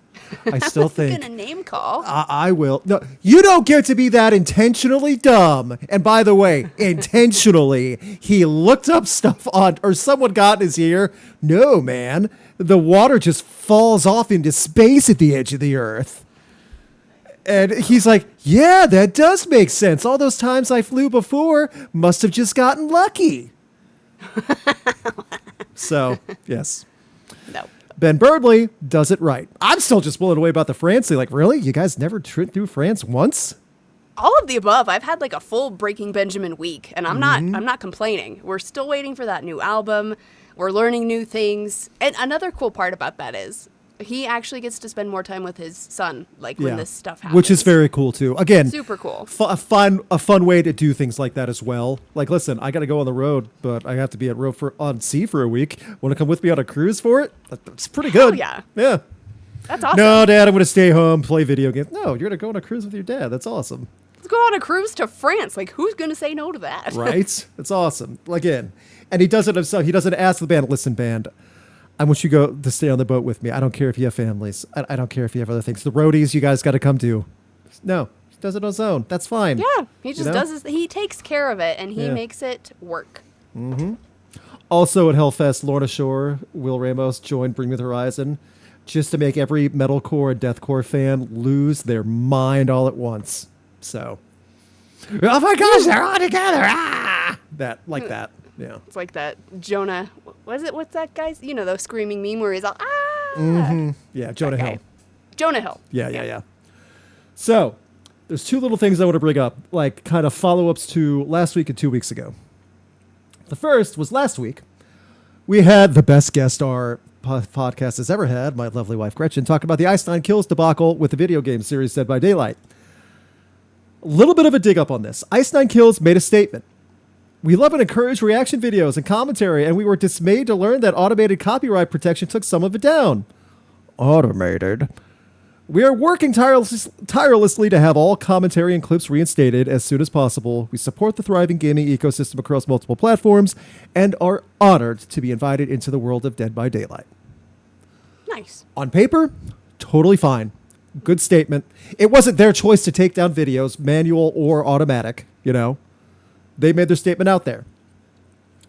I still think gonna name call. I will. No, you don't get to be that intentionally dumb. And by the way, intentionally, he looked up stuff on, or someone got in his ear. No, man, the water just falls off into space at the edge of the earth. And he's like, yeah, that does make sense. All those times I flew before must have just gotten lucky. So, yes. No. Ben Burnley does it right. I'm still just blown away about the France thing. Like, really? You guys never tripped through France once? All of the above. I've had like a full Breaking Benjamin week, and I'm not complaining. We're still waiting for that new album. We're learning new things. And another cool part about that is he actually gets to spend more time with his son, like when this stuff happens. Which is very cool too. Again, super cool. A fun way to do things like that as well. Like, listen, I got to go on the road, but I have to be on sea for a week. Want to come with me on a cruise for it? That's pretty good. Yeah. Yeah. That's awesome. No, Dad, I'm going to stay home, play video games. No, you're going to go on a cruise with your dad. That's awesome. Let's go on a cruise to France. Like, who's going to say no to that? Right? It's awesome. Again, and he does it himself. He doesn't ask the band, listen, band, I want you to stay on the boat with me. I don't care if you have families. I don't care if you have other things. The roadies, you guys got to come to. No, he does it on his own. That's fine. Yeah, he just does he takes care of it, and he makes it work. Also at Hellfest, Lorna Shore, Will Ramos joined Bring Me the Horizon just to make every metalcore and deathcore fan lose their mind all at once. So, oh my gosh, they're all together! Ah! That. Yeah. It's like that Jonah. What's that guy's? You know, the screaming meme where he's all ah. Yeah, Jonah Hill. Jonah Hill. Yeah. So, there's two little things I want to bring up, like kind of follow-ups to last week and 2 weeks ago. The first was last week. We had the best guest our podcast has ever had, my lovely wife Gretchen, talk about the Ice Nine Kills debacle with the video game series Dead by Daylight. A little bit of a dig up on this. Ice Nine Kills made a statement. We love and encourage reaction videos and commentary, and we were dismayed to learn that automated copyright protection took some of it down. Automated. We are working tirelessly to have all commentary and clips reinstated as soon as possible. We support the thriving gaming ecosystem across multiple platforms and are honored to be invited into the world of Dead by Daylight. Nice. On paper, totally fine. Good statement. It wasn't their choice to take down videos, manual or automatic, you know. They made their statement out there.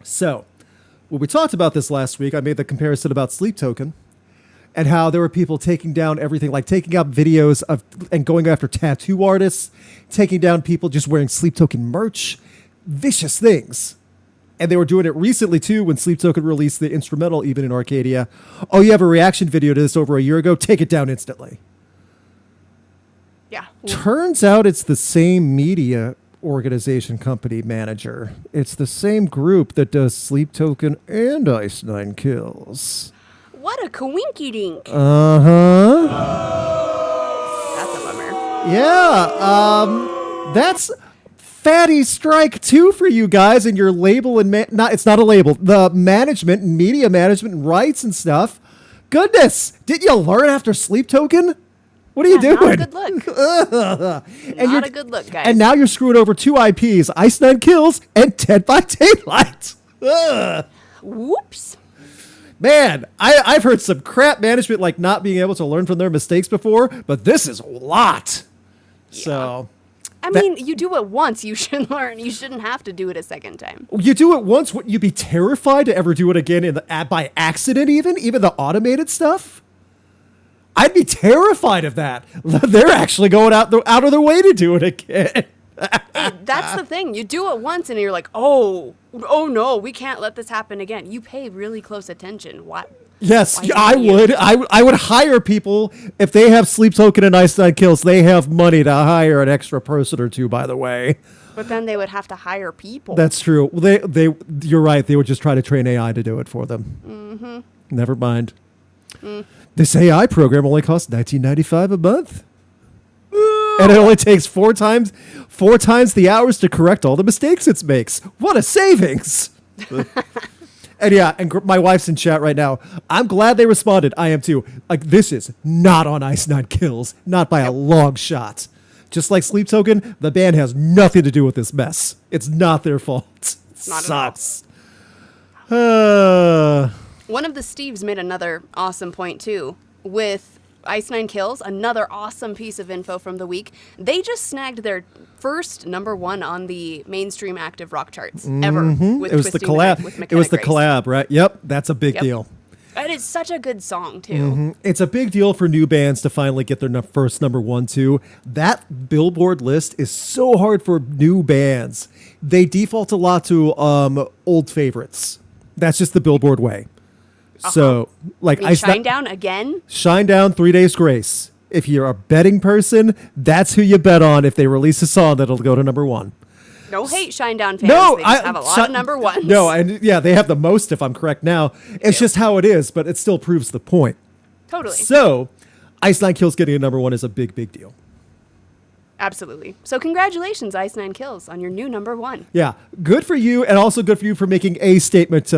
So, when we talked about this last week, I made the comparison about Sleep Token and how there were people taking down everything, like taking out videos of and going after tattoo artists, taking down people just wearing Sleep Token merch, vicious things. And they were doing it recently, too, when Sleep Token released the instrumental, even in Arcadia. Oh, you have a reaction video to this over a year ago? Take it down instantly. Yeah. Turns out it's the same media organization company manager. It's the same group that does Sleep Token and Ice Nine Kills. What a coinky dink. Uh-huh. That's a bummer. Yeah. That's fatty strike too for you guys and your label and it's not a label. The management and media management and rights and stuff. Goodness, didn't you learn after Sleep Token? What are you doing? Not a good look. Not a good look, guys. And now you're screwing over two IPs, Ice Nine Kills and Dead by Daylight. Ugh. Whoops. Man, I've heard some crap management like not being able to learn from their mistakes before, but this is a lot. Yeah. So, I mean, you do it once, you should learn. You shouldn't have to do it a second time. You do it once, wouldn't you be terrified to ever do it again by accident even the automated stuff? I'd be terrified of that. They're actually going out of their way to do it again. That's the thing. You do it once and you're like, oh no, we can't let this happen again. You pay really close attention. What? Yes, I would. I would hire people if they have Sleep Token and Ice Nine Kills. They have money to hire an extra person or two, by the way. But then they would have to hire people. That's true. You're right. They would just try to train AI to do it for them. Mm-hmm. Never mind. This AI program only costs $19.95 a month. And it only takes four times the hours to correct all the mistakes it makes. What a savings. And yeah, my wife's in chat right now. I'm glad they responded. I am too. Like, this is not on Ice Nine Kills. Not by a long shot. Just like Sleep Token, the band has nothing to do with this mess. It's not their fault. Not Sucks. One of the Steves made another awesome point, too. With Ice Nine Kills, another awesome piece of info from the week. They just snagged their first #1 on the mainstream active rock charts ever. With it was the collab. It was the collab, right? Yep, that's a big deal. And it's such a good song, too. Mm-hmm. It's a big deal for new bands to finally get their first #1, too. That Billboard list is so hard for new bands. They default a lot to old favorites. That's just the Billboard way. So, like, Shinedown again? Shinedown, 3 Days Grace. If you're a betting person, that's who you bet on if they release a song that'll go to #1. No hate, Shinedown fans. No, they just have a lot of #1s. No, and yeah, they have the most, if I'm correct now. It's just how it is, but it still proves the point. Totally. So, Ice Nine Kills getting a #1 is a big, big deal. Absolutely. So congratulations, Ice Nine Kills, on your new #1. Yeah, good for you, and also good for you for making a statement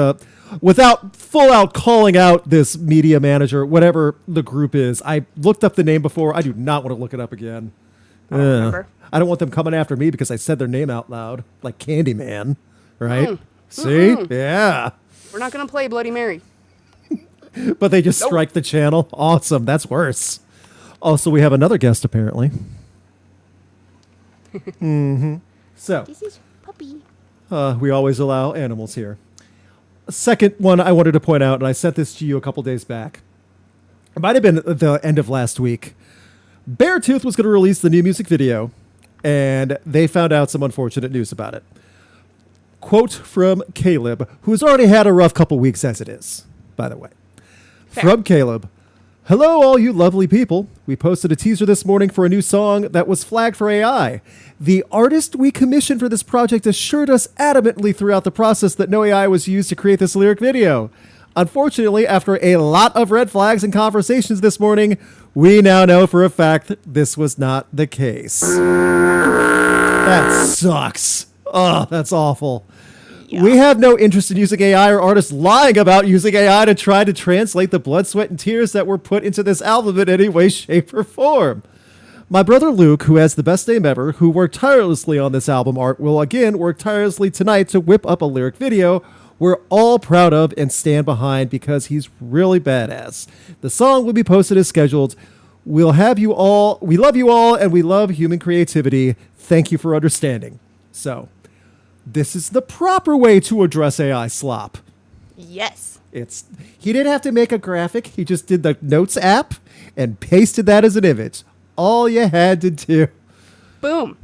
without full out calling out this media manager, whatever the group is. I looked up the name before. I do not want to look it up again. I don't remember. I don't want them coming after me because I said their name out loud, like Candyman, right? See? Yeah. We're not going to play Bloody Mary. But they just strike the channel. Awesome. That's worse. Also, we have another guest, apparently. So, this is Puppy. we always allow animals here. second one I wanted to point out, and I sent this to you a couple days back. It might have been the end of last week. Beartooth was going to release the new music video, and they found out some unfortunate news about it. Quote from Caleb, who's already had a rough couple weeks as it is, by the way. Fair. From Caleb. Hello, all you lovely people. We posted a teaser this morning for a new song that was flagged for AI. The artist we commissioned for this project assured us adamantly throughout the process that no AI was used to create this lyric video. Unfortunately, after a lot of red flags and conversations this morning, we now know for a fact that this was not the case. That sucks. Oh, that's awful. Yeah. We have no interest in using AI or artists lying about using AI to try to translate the blood, sweat, and tears that were put into this album in any way, shape, or form. My brother Luke, who has the best name ever, who worked tirelessly on this album art, will again work tirelessly tonight to whip up a lyric video we're all proud of and stand behind because he's really badass. The song will be posted as scheduled. We love you all, and we love human creativity. Thank you for understanding. So, this is the proper way to address AI slop. Yes. He didn't have to make a graphic. He just did the Notes app and pasted that as an image. All you had to do. Boom.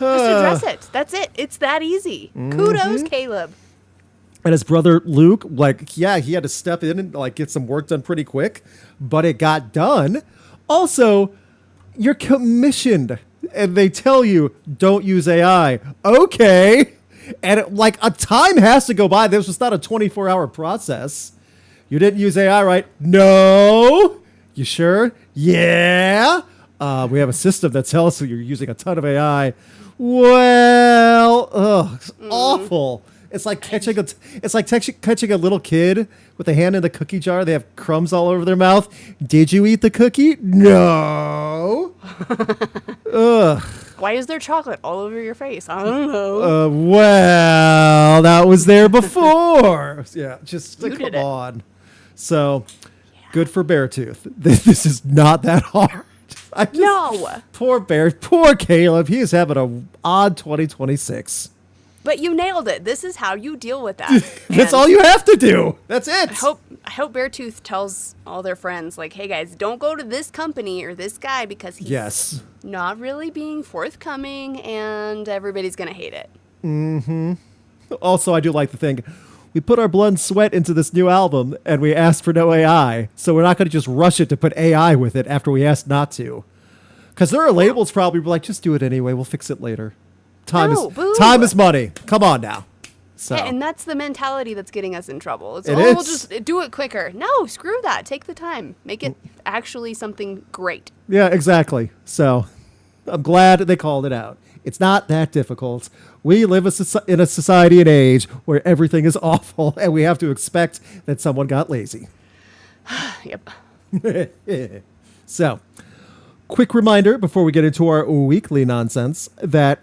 Just address it. That's it. It's that easy. Kudos, Caleb. And his brother Luke, he had to step in and get some work done pretty quick, but it got done. Also, you're commissioned, and they tell you don't use AI. Okay, and a time has to go by. This was not a 24-hour process. You didn't use AI, right? No. You sure? Yeah. We have a system that tells you you're using a ton of AI. Well, it's awful. It's like catching a little kid with a hand in the cookie jar. They have crumbs all over their mouth. Did you eat the cookie? No. Ugh. Why is there chocolate all over your face? I don't know. Well, that was there before. Yeah, just You come did it. on. So, good for Beartooth. This is not that hard. No. Poor Caleb. He is having an odd 2026. But you nailed it. This is how you deal with that. That's And all you have to do. That's it. I hope Beartooth tells all their friends, hey guys, don't go to this company or this guy because he's not really being forthcoming and everybody's going to hate it. Mm-hmm. Also, I do like the thing. We put our blood and sweat into this new album and we asked for no AI. So we're not going to just rush it to put AI with it after we asked not to. Because there are labels probably like, just do it anyway. We'll fix it later. Time is money. Come on now. So. Yeah, and that's the mentality that's getting us in trouble. It's, It we'll is. just do it quicker. No, screw that. Take the time. Make it actually something great. Yeah, exactly. So I'm glad they called it out. It's not that difficult. We live in a society and age where everything is awful, and we have to expect that someone got lazy. Yep. So, quick reminder before we get into our weekly nonsense that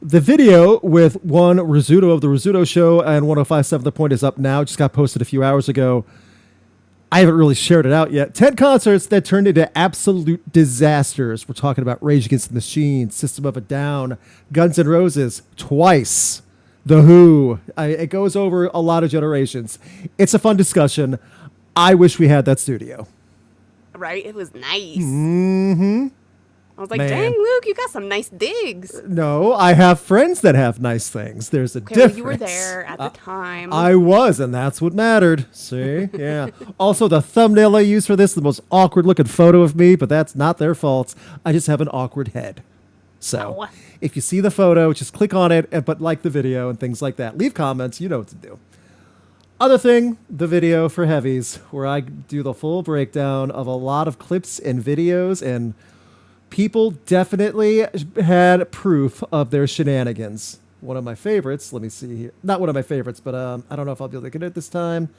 the video with one Rizzuto of the Rizzuto Show and 105.7 The Point is up now. Just got posted a few hours ago. I haven't really shared it out yet. 10 concerts that turned into absolute disasters. We're talking about Rage Against the Machine, System of a Down, Guns N' Roses, Twice, The Who. It goes over a lot of generations. It's a fun discussion. I wish we had that studio. Right? It was nice. Mm-hmm. I was like, Man. dang, Luke, you got some nice digs. No, I have friends that have nice things. There's a Okay, difference. well, you were there at the time. I was, and that's what mattered. See? Yeah. Also, the thumbnail I used for this, the most awkward looking photo of me, but that's not their fault. I just have an awkward head. So, Oh. if you see the photo, just click on it, but like the video and things like that. Leave comments. You know what to do. Other thing, the video for Heavies, where I do the full breakdown of a lot of clips and videos, and people definitely had proof of their shenanigans. One of my favorites, let me see here. Not one of my favorites, but I don't know if I'll be able to get it this time.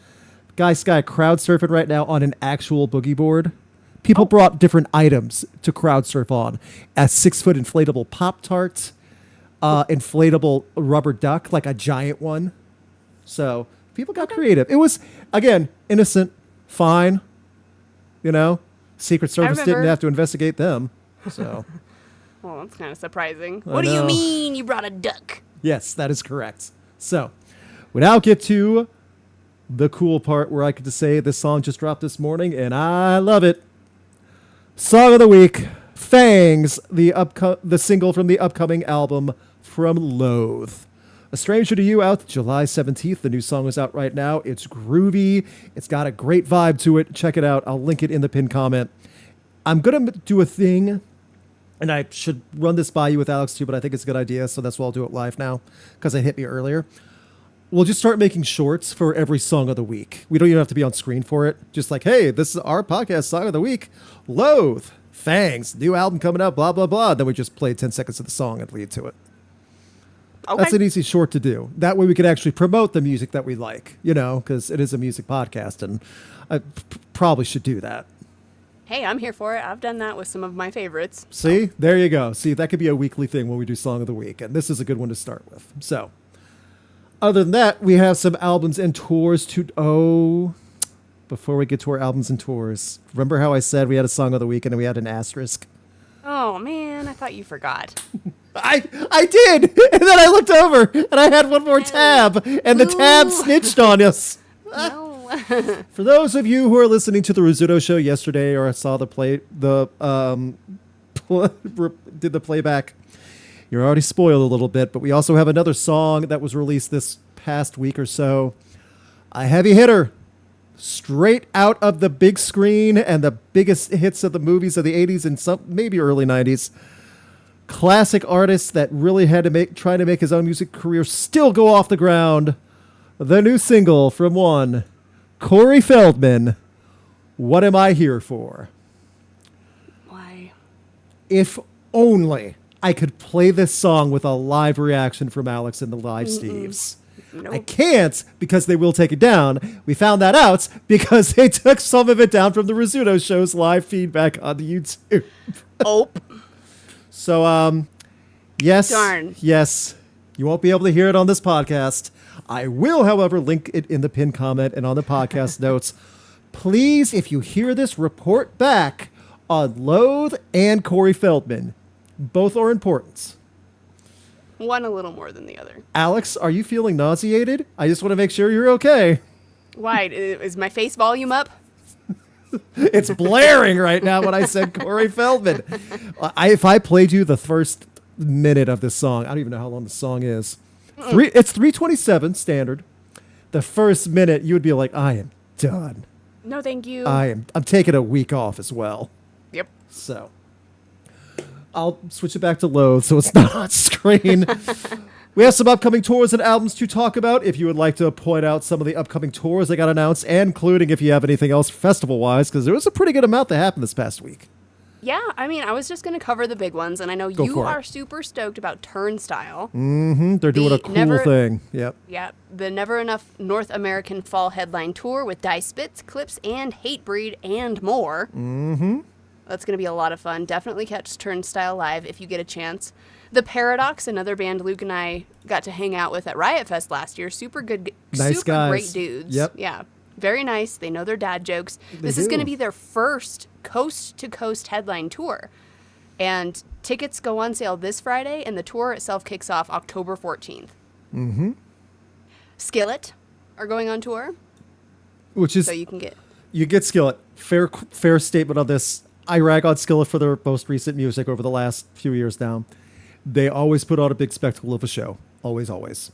Guy Sky crowd surfing right now on an actual boogie board. People brought different items to crowd surf on. A 6-foot inflatable Pop-Tart, inflatable rubber duck, like a giant one. So people got creative. It was, again, innocent, fine. You know, Secret Service didn't have to investigate them. So, Well, that's kind of surprising. I What do you know. mean you brought a duck? yes, that is correct. So, we now get to the cool part where I get to say this song just dropped this morning, and I love it. Song of the week, Fangs, the single from the upcoming album from Loathe. A Stranger to You out July 17th. The new song is out right now. It's groovy. It's got a great vibe to it. Check it out. I'll link it in the pinned comment. I'm going to do a thing, and I should run this by you with Alex too, but I think it's a good idea, so that's why I'll do it live now because it hit me earlier. We'll just start making shorts for every song of the week. We don't even have to be on screen for it. Just like, hey, this is our podcast song of the week. Loathe, Fangs, new album coming out, blah, blah, blah. Then we just play 10 seconds of the song and lead to it. Okay. That's an easy short to do. That way we could actually promote the music that we like, because it is a music podcast, and I probably should do that. Hey, I'm here for it. I've done that with some of my favorites. See? There you go. See, that could be a weekly thing when we do Song of the Week, and this is a good one to start with. So, other than that, we have some albums and tours before we get to our albums and tours, remember how I said we had a Song of the Week and then we had an asterisk? Oh, man, I thought you forgot. I did, and then I looked over, and I had one more tab, and the tab snitched on us. No. For those of you who are listening to the Rizzuto show yesterday, or saw did the playback, you're already spoiled a little bit, but we also have another song that was released this past week or so. A heavy hitter, straight out of the big screen and the biggest hits of the movies of the 80s and some maybe early 90s. Classic artist that really had to try to make his own music career still go off the ground. The new single from one, Corey Feldman, What Am I Here For? Why? If only I could play this song with a live reaction from Alex and the Live Steves. Nope. I can't because they will take it down. We found that out because they took some of it down from the Rizzuto show's live feedback on the YouTube. Oh. So, yes. Darn. Yes. You won't be able to hear it on this podcast. I will, however, link it in the pinned comment and on the podcast notes. Please, if you hear this, report back on Loathe and Corey Feldman. Both are important. One a little more than the other. Alex, are you feeling nauseated? I just want to make sure you're okay. Why? Is my face volume up? It's blaring right now when I said Corey Feldman. If I played you the first minute of this song, I don't even know how long the song is. It's 3:27 standard. The first minute, you would be like, I am done. No, thank you. I'm taking a week off as well. Yep. So I'll switch it back to Loathe so it's not on screen. We have some upcoming tours and albums to talk about. If you would like to point out some of the upcoming tours that got announced, and including if you have anything else festival-wise, because there was a pretty good amount that happened this past week. Yeah, I mean, I was just going to cover the big ones, and I know you are super stoked about Turnstile. Mm-hmm. They're doing a cool thing. Yep. Yeah, the Never Enough North American Fall Headline Tour with Die Spitz, Clips, and Hatebreed, and more. Mm-hmm. That's going to be a lot of fun. Definitely catch Turnstile live if you get a chance. The Paradox, another band Luke and I got to hang out with at Riot Fest last year. Super good, nice super guys. great dudes. Yep. Yeah, very nice. They know their dad jokes. This is going to be their first coast-to-coast headline tour. And tickets go on sale this Friday, and the tour itself kicks off October 14th. Mm-hmm. Skillet are going on tour. Which is... So you can get... You get Skillet. Fair statement on this. I rag on Skillet for their most recent music over the last few years now. They always put on a big spectacle of a show. Always, always.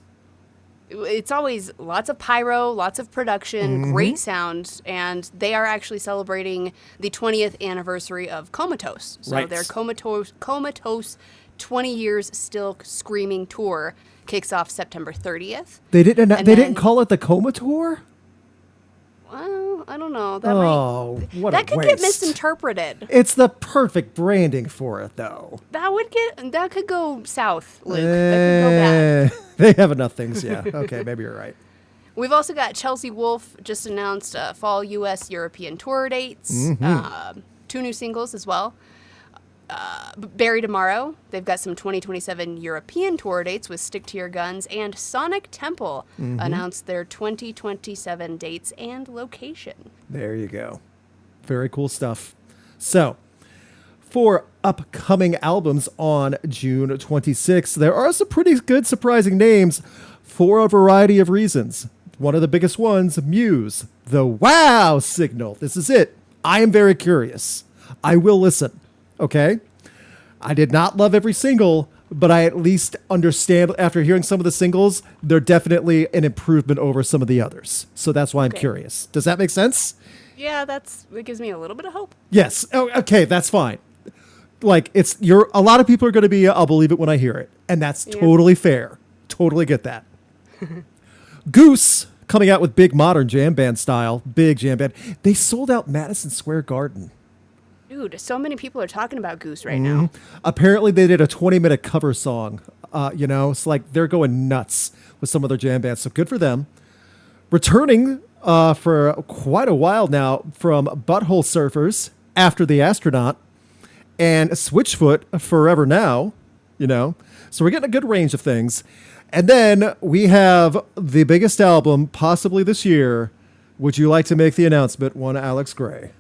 It's always lots of pyro, lots of production, great sound, and they are actually celebrating the 20th anniversary of Comatose. So their Comatose 20 Years Still Screaming tour kicks off September 30th. They didn't call it the Coma Tour? Well, I don't know. That could get misinterpreted. It's the perfect branding for it, though. That could go south, Luke. That could go bad. They have enough things, yeah. Okay, maybe you're right. We've also got Chelsea Wolfe just announced fall U.S. European tour dates. 2 new singles as well. Bury Tomorrow, they've got some 2027 European tour dates with Stick to Your Guns, and Sonic Temple announced their 2027 dates and location. There you go. Very cool stuff. So, for upcoming albums on June 26th, there are some pretty good surprising names for a variety of reasons. One of the biggest ones, Muse, the wow signal. This is it. I am very curious. I will listen. Okay? I did not love every single, but I at least understand after hearing some of the singles, they're definitely an improvement over some of the others. So that's why I'm curious. Does that make sense? Yeah, that gives me a little bit of hope. Yes. Oh, okay, that's fine. Like a lot of people are going to be, I'll believe it when I hear it. And that's totally fair. Totally get that. Goose coming out with big modern jam band style, big jam band. They sold out Madison Square Garden. Dude, so many people are talking about Goose right now. Apparently they did a 20-minute cover song. It's like they're going nuts with some of their jam bands. So good for them. Returning for quite a while now from Butthole Surfers, After the Astronaut, and Switchfoot, Forever Now, So we're getting a good range of things. And then we have the biggest album possibly this year. Would you like to make the announcement, one Alex Gray?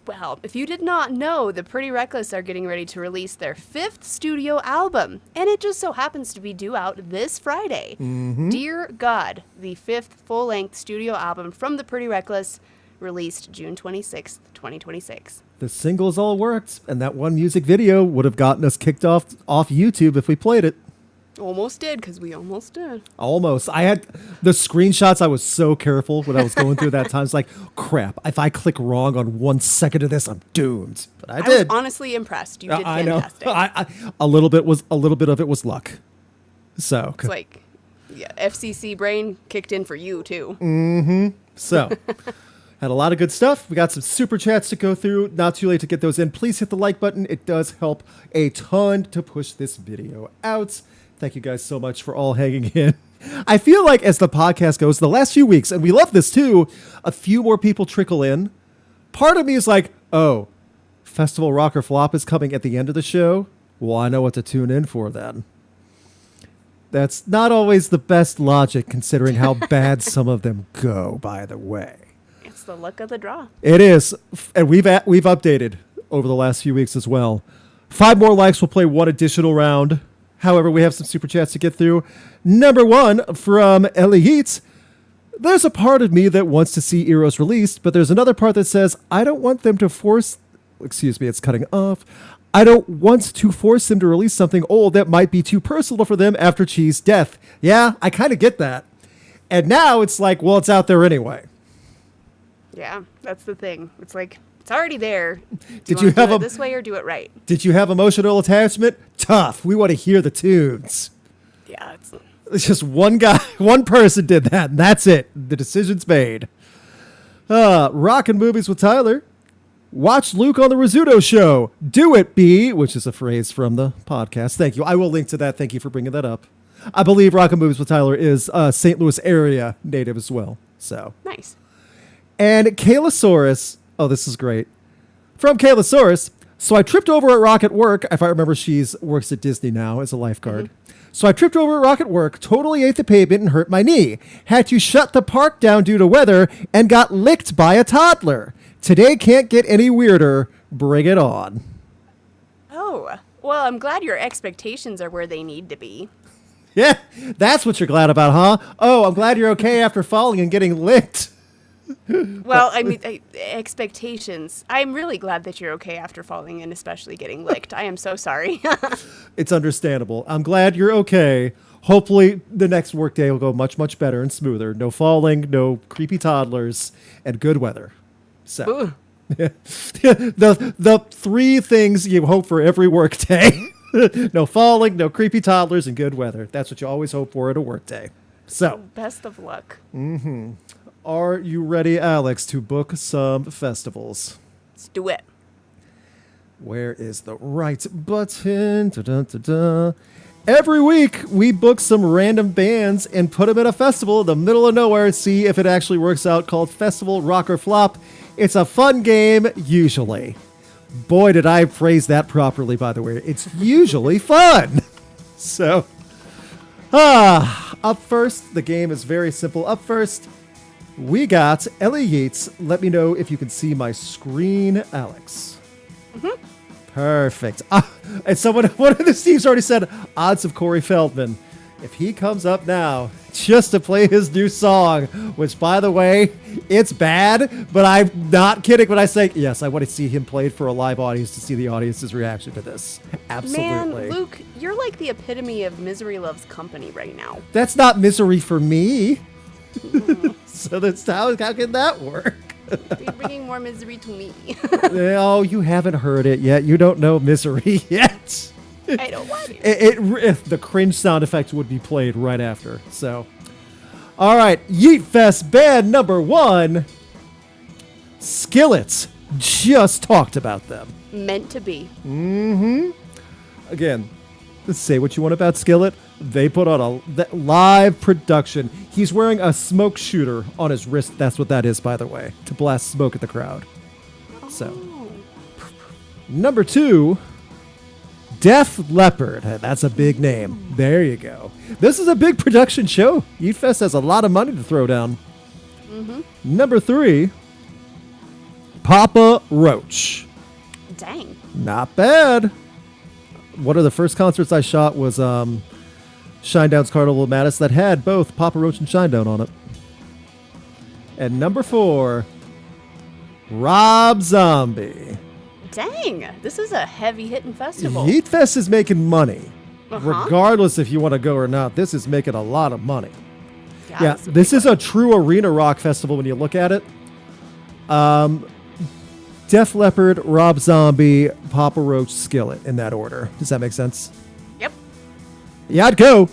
Well, if you did not know, the Pretty Reckless are getting ready to release their 5th studio album, and it just so happens to be due out this Friday. Dear God, the 5th full-length studio album from the Pretty Reckless, released June 26th, 2026. The singles all worked, and that one music video would have gotten us kicked off YouTube if we played it. Almost did, because we almost did. Almost. I had the screenshots. I was so careful when I was going through that time. It's like, crap, if I click wrong on 1 second of this, I'm doomed. But I did. Was honestly impressed. You did fantastic. I know. A little bit of it was luck. So. It's like, FCC brain kicked in for you, too. So. Had a lot of good stuff. We got some super chats to go through. Not too late to get those in. Please hit the like button. It does help a ton to push this video out. Thank you guys so much for all hanging in. I feel like as the podcast goes, the last few weeks, and we love this too, a few more people trickle in. Part of me is like, oh, Festival Rock or Flop is coming at the end of the show. Well, I know what to tune in for then. That's not always the best logic considering how bad some of them go, by the way. It's the luck of the draw. It is. And we've updated over the last few weeks as well. 5 more likes will play 1 additional round. However, we have some super chats to get through. Number 1 from Ellie Yeats. There's a part of me that wants to see Eros released, but there's another part that says, I don't want them to force... Excuse me, it's cutting off. I don't want to force them to release something old that might be too personal for them after Chi's death. Yeah, I kind of get that. And now it's like, well, it's out there anyway. Yeah, that's the thing. It's like, it's already there. Did you have do it this way or do it right? Did you have emotional attachment? Tough. We want to hear the tunes. Yeah, it's just one person did that, and that's it. The decision's made. Rockin' Movies with Tyler. Watch Luke on the Rizzuto Show. Do it, B, which is a phrase from the podcast. Thank you. I will link to that. Thank you for bringing that up. I believe Rockin' Movies with Tyler is St. Louis area native as well. So nice. And Kaylasaurus. Oh, this is great. From Kaylasaurus. So I tripped over at Rock at Work. If I remember, works at Disney now as a lifeguard. So I tripped over at Rock at Work, totally ate the pavement and hurt my knee. Had to shut the park down due to weather and got licked by a toddler. Today can't get any weirder. Bring it on. Oh, well, I'm glad your expectations are where they need to be. Yeah, that's what you're glad about, huh? Oh, I'm glad you're okay after falling and getting licked. Well, I mean, expectations. I'm really glad that you're okay after falling and especially getting licked. I am so sorry. It's understandable. I'm glad you're okay. Hopefully the next workday will go much, much better and smoother. No falling, no creepy toddlers, and good weather. So, the 3 things you hope for every workday. No falling, no creepy toddlers, and good weather. That's what you always hope for at a workday. So, best of luck. Are you ready, Alex, to book some festivals? Let's do it. Where is the right button? Da-da-da-da. Every week, we book some random bands and put them at a festival in the middle of nowhere and see if it actually works out, called Festival Rock or Flop. It's a fun game, usually. Boy, did I phrase that properly, by the way. It's usually fun. So, up first, the game is very simple. Up first, we got Ellie Yates. Let me know if you can see my screen, Alex. Perfect. And one of the Steves already said odds of Corey Feldman. if he comes up now just to play his new song, which, by the way, it's bad, but I'm not kidding when I say, yes, I want to see him played for a live audience to see the audience's reaction to this. Absolutely. Man, Luke, you're like the epitome of misery loves company right now. That's not misery for me. So that's how can that work? You're bringing more misery to me. Oh, you haven't heard it yet. You don't know misery yet. I don't want it. The cringe sound effect would be played right after. So, all right, Yeet Fest band number 1, Skillets. Just talked about them. Meant to be. Again, let's say what you want about Skillet. They put on a live production. He's wearing a smoke shooter on his wrist. That's what that is, by the way, to blast smoke at the crowd. So, number 2, Def Leppard. That's a big name. There you go. This is a big production show. Yeet Fest has a lot of money to throw down. Number 3, Papa Roach. Dang. Not bad. One of the first concerts I shot was Shinedown's Carnival of Madness that had both Papa Roach and Shinedown on it. And number 4, Rob Zombie. Dang, this is a heavy-hitting festival. Yeet Fest is making money. Regardless if you want to go or not, this is making a lot of money. Yeah, this is a true arena rock festival when you look at it. Def Leppard, Rob Zombie, Papa Roach, Skillet in that order. Does that make sense? Yep. Yeah, I'd go.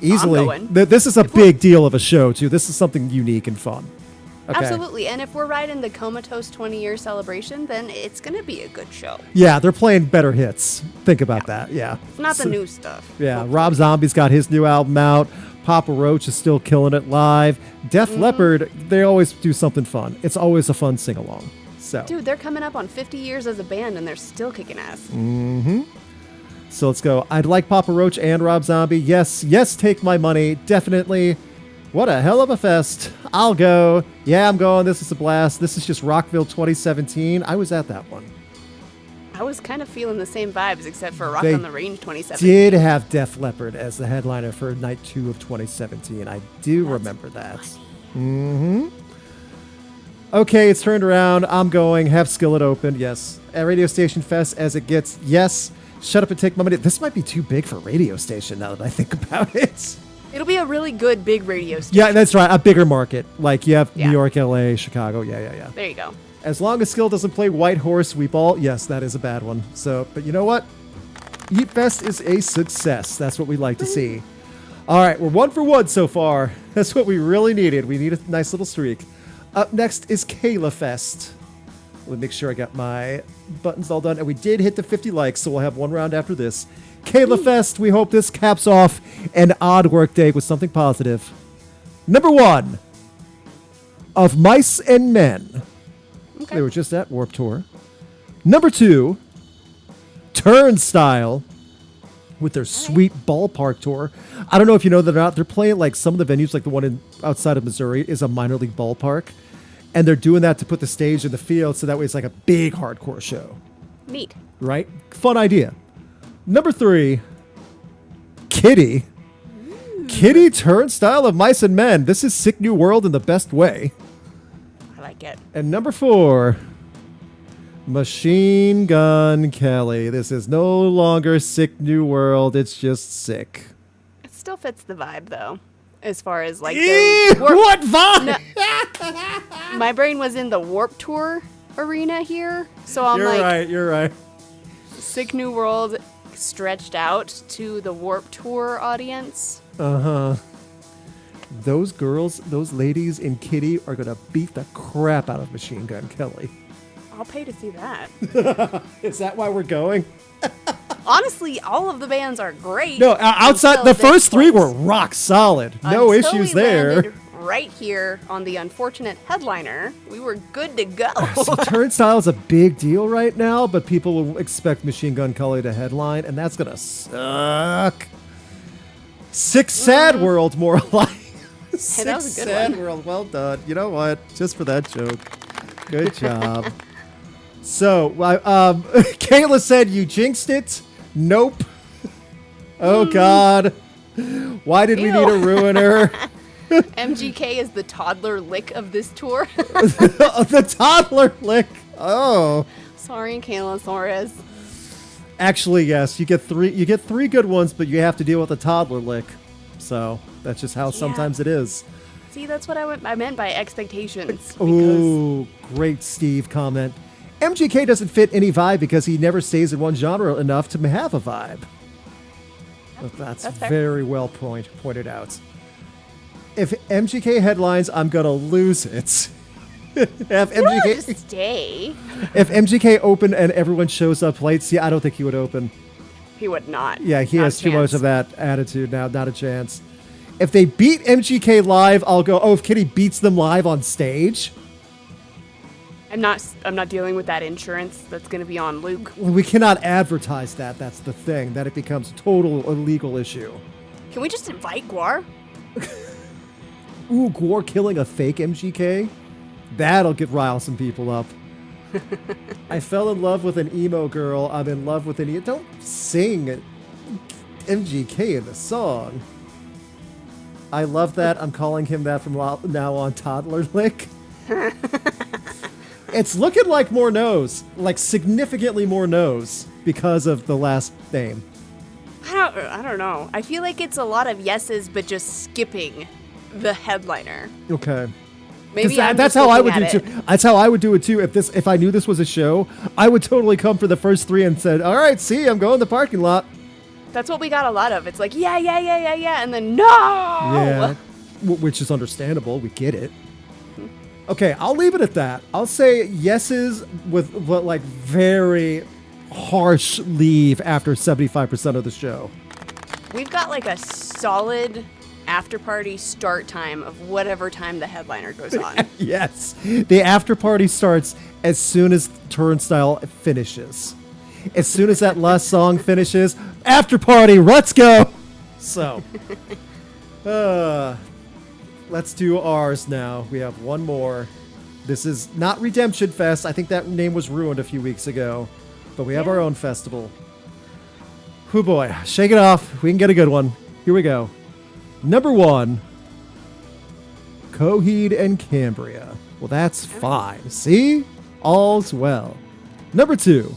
Easily. I'm going. This is a big deal of a show, too. This is something unique and fun. Okay. Absolutely. And if we're riding the Comatose 20-year celebration, then it's going to be a good show. Yeah, they're playing better hits. Think about that. Yeah. It's not the new stuff. Yeah, Hopefully. Rob Zombie's got his new album out. Papa Roach is still killing it live. Def Leppard, they always do something fun. It's always a fun sing-along. So. Dude, they're coming up on 50 years as a band, and they're still kicking ass. So let's go. I'd like Papa Roach and Rob Zombie. Yes, take my money. Definitely. What a hell of a fest. I'll go. Yeah, I'm going. This is a blast. This is just Rockville 2017. I was at that one. I was kind of feeling the same vibes, except for Rock They on the Range 2017. Did have Def Leppard as the headliner for night 2 of 2017. I do remember that. Okay, it's turned around. I'm going. Have Skillet open. Yes. At Radio Station Fest as it gets. Yes. Shut up and take my money. This might be too big for Radio Station now that I think about it. It'll be a really good big radio station. Yeah, that's right. A bigger market. Like you have Yeah. New York, LA, Chicago. Yeah. There you go. As long as Skill doesn't play White Horse Sweep All, yes, that is a bad one. So, but you know what? Yeet Fest is a success. That's what we like to see. All right, we're 1 for 1 so far. That's what we really needed. We need a nice little streak. Up next is Kayla Fest. Let me make sure I got my buttons all done. And we did hit the 50 likes, so we'll have one round after this. Kayla Fest, we hope this caps off an odd work day with something positive. Number 1, Of Mice and Men. Okay. They were just at Warped Tour. Number 2, Turnstile with their sweet ballpark tour. I don't know if you know that or not. They're playing like some of the venues, like the one outside of Missouri is a minor league ballpark. And they're doing that to put the stage in the field so that way it's like a big hardcore show. Neat. Right? Fun idea. Number 3, Kitty. Kitty Turnstile of Mice and Men. This is Sick New World in the best way. I like it. And number 4, Machine Gun Kelly. This is no longer Sick New World. It's just sick. It still fits the vibe, though. As far as like What vibe? No, my brain was in the Warped Tour arena here, so I'm You're right. Sick New World stretched out to the Warped Tour audience. Those girls, those ladies in Kitty are gonna beat the crap out of Machine Gun Kelly. I'll pay to see that. Is that why we're going? Honestly, all of the bands are great. No, outside until the this first 3 place. were rock solid. No Until issues we there. landed right here on the unfortunate headliner, we were good to go. So Turnstile is a big deal right now, but people will expect Machine Gun Kelly to headline, and that's gonna suck. Sick Sad World, more like. Hey, that was a good Sad one. World, well done. You know what? Just for that joke. Good job. So, Kayla said you jinxed it. Nope. Oh, God. Why did we Ew. need a ruiner? MGK is the toddler lick of this tour. The toddler lick. Oh. Sorry, Kayla. Actually, yes. You get three good ones, but you have to deal with a toddler lick. So that's just how sometimes it is. See, that's what I meant by expectations. Ooh, great Steve comment. MGK doesn't fit any vibe because he never stays in one genre enough to have a vibe. That's fair. very well pointed out. If MGK headlines, I'm gonna lose it. Just stay. If MGK opened and everyone shows up late, see, I don't think he would open. He would not. Yeah, he Not has a too much chance. of that attitude now. Not a chance. If they beat MGK live, I'll go, oh, if Kitty beats them live on stage? I'm not dealing with that insurance that's going to be on Luke. Well, we cannot advertise that. That's the thing. That it becomes a total illegal issue. Can we just invite Gwar? Ooh, Gwar killing a fake MGK? That'll rile some people up. I fell in love with an emo girl. I'm in love with an Don't sing MGK in the song. I love that. I'm calling him that from now on, Toddler Lick. It's looking like more no's, like significantly more no's because of the last name. I don't know. I feel like it's a lot of yeses, but just skipping the headliner. Okay. Maybe that's how I would do too. That's how I would do it too. If I knew this was a show, I would totally come for the first three and said, "All right, see, I'm going to the parking lot." That's what we got a lot of. It's like, yeah, and then no! Yeah, which is understandable. We get it. Okay, I'll leave it at that. I'll say yeses with like very harsh leave after 75% of the show. We've got like a solid after party start time of whatever time the headliner goes on. Yes, the after party starts as soon as Turnstile finishes. As soon as that last song finishes, after party, let's go. So, let's do ours now. We have one more. This is not Redemption Fest. I think that name was ruined a few weeks ago, but we have our own festival. Hoo boy, shake it off. We can get a good one. Here we go. Number 1, Coheed and Cambria. Well, that's fine. See? All's well. Number 2,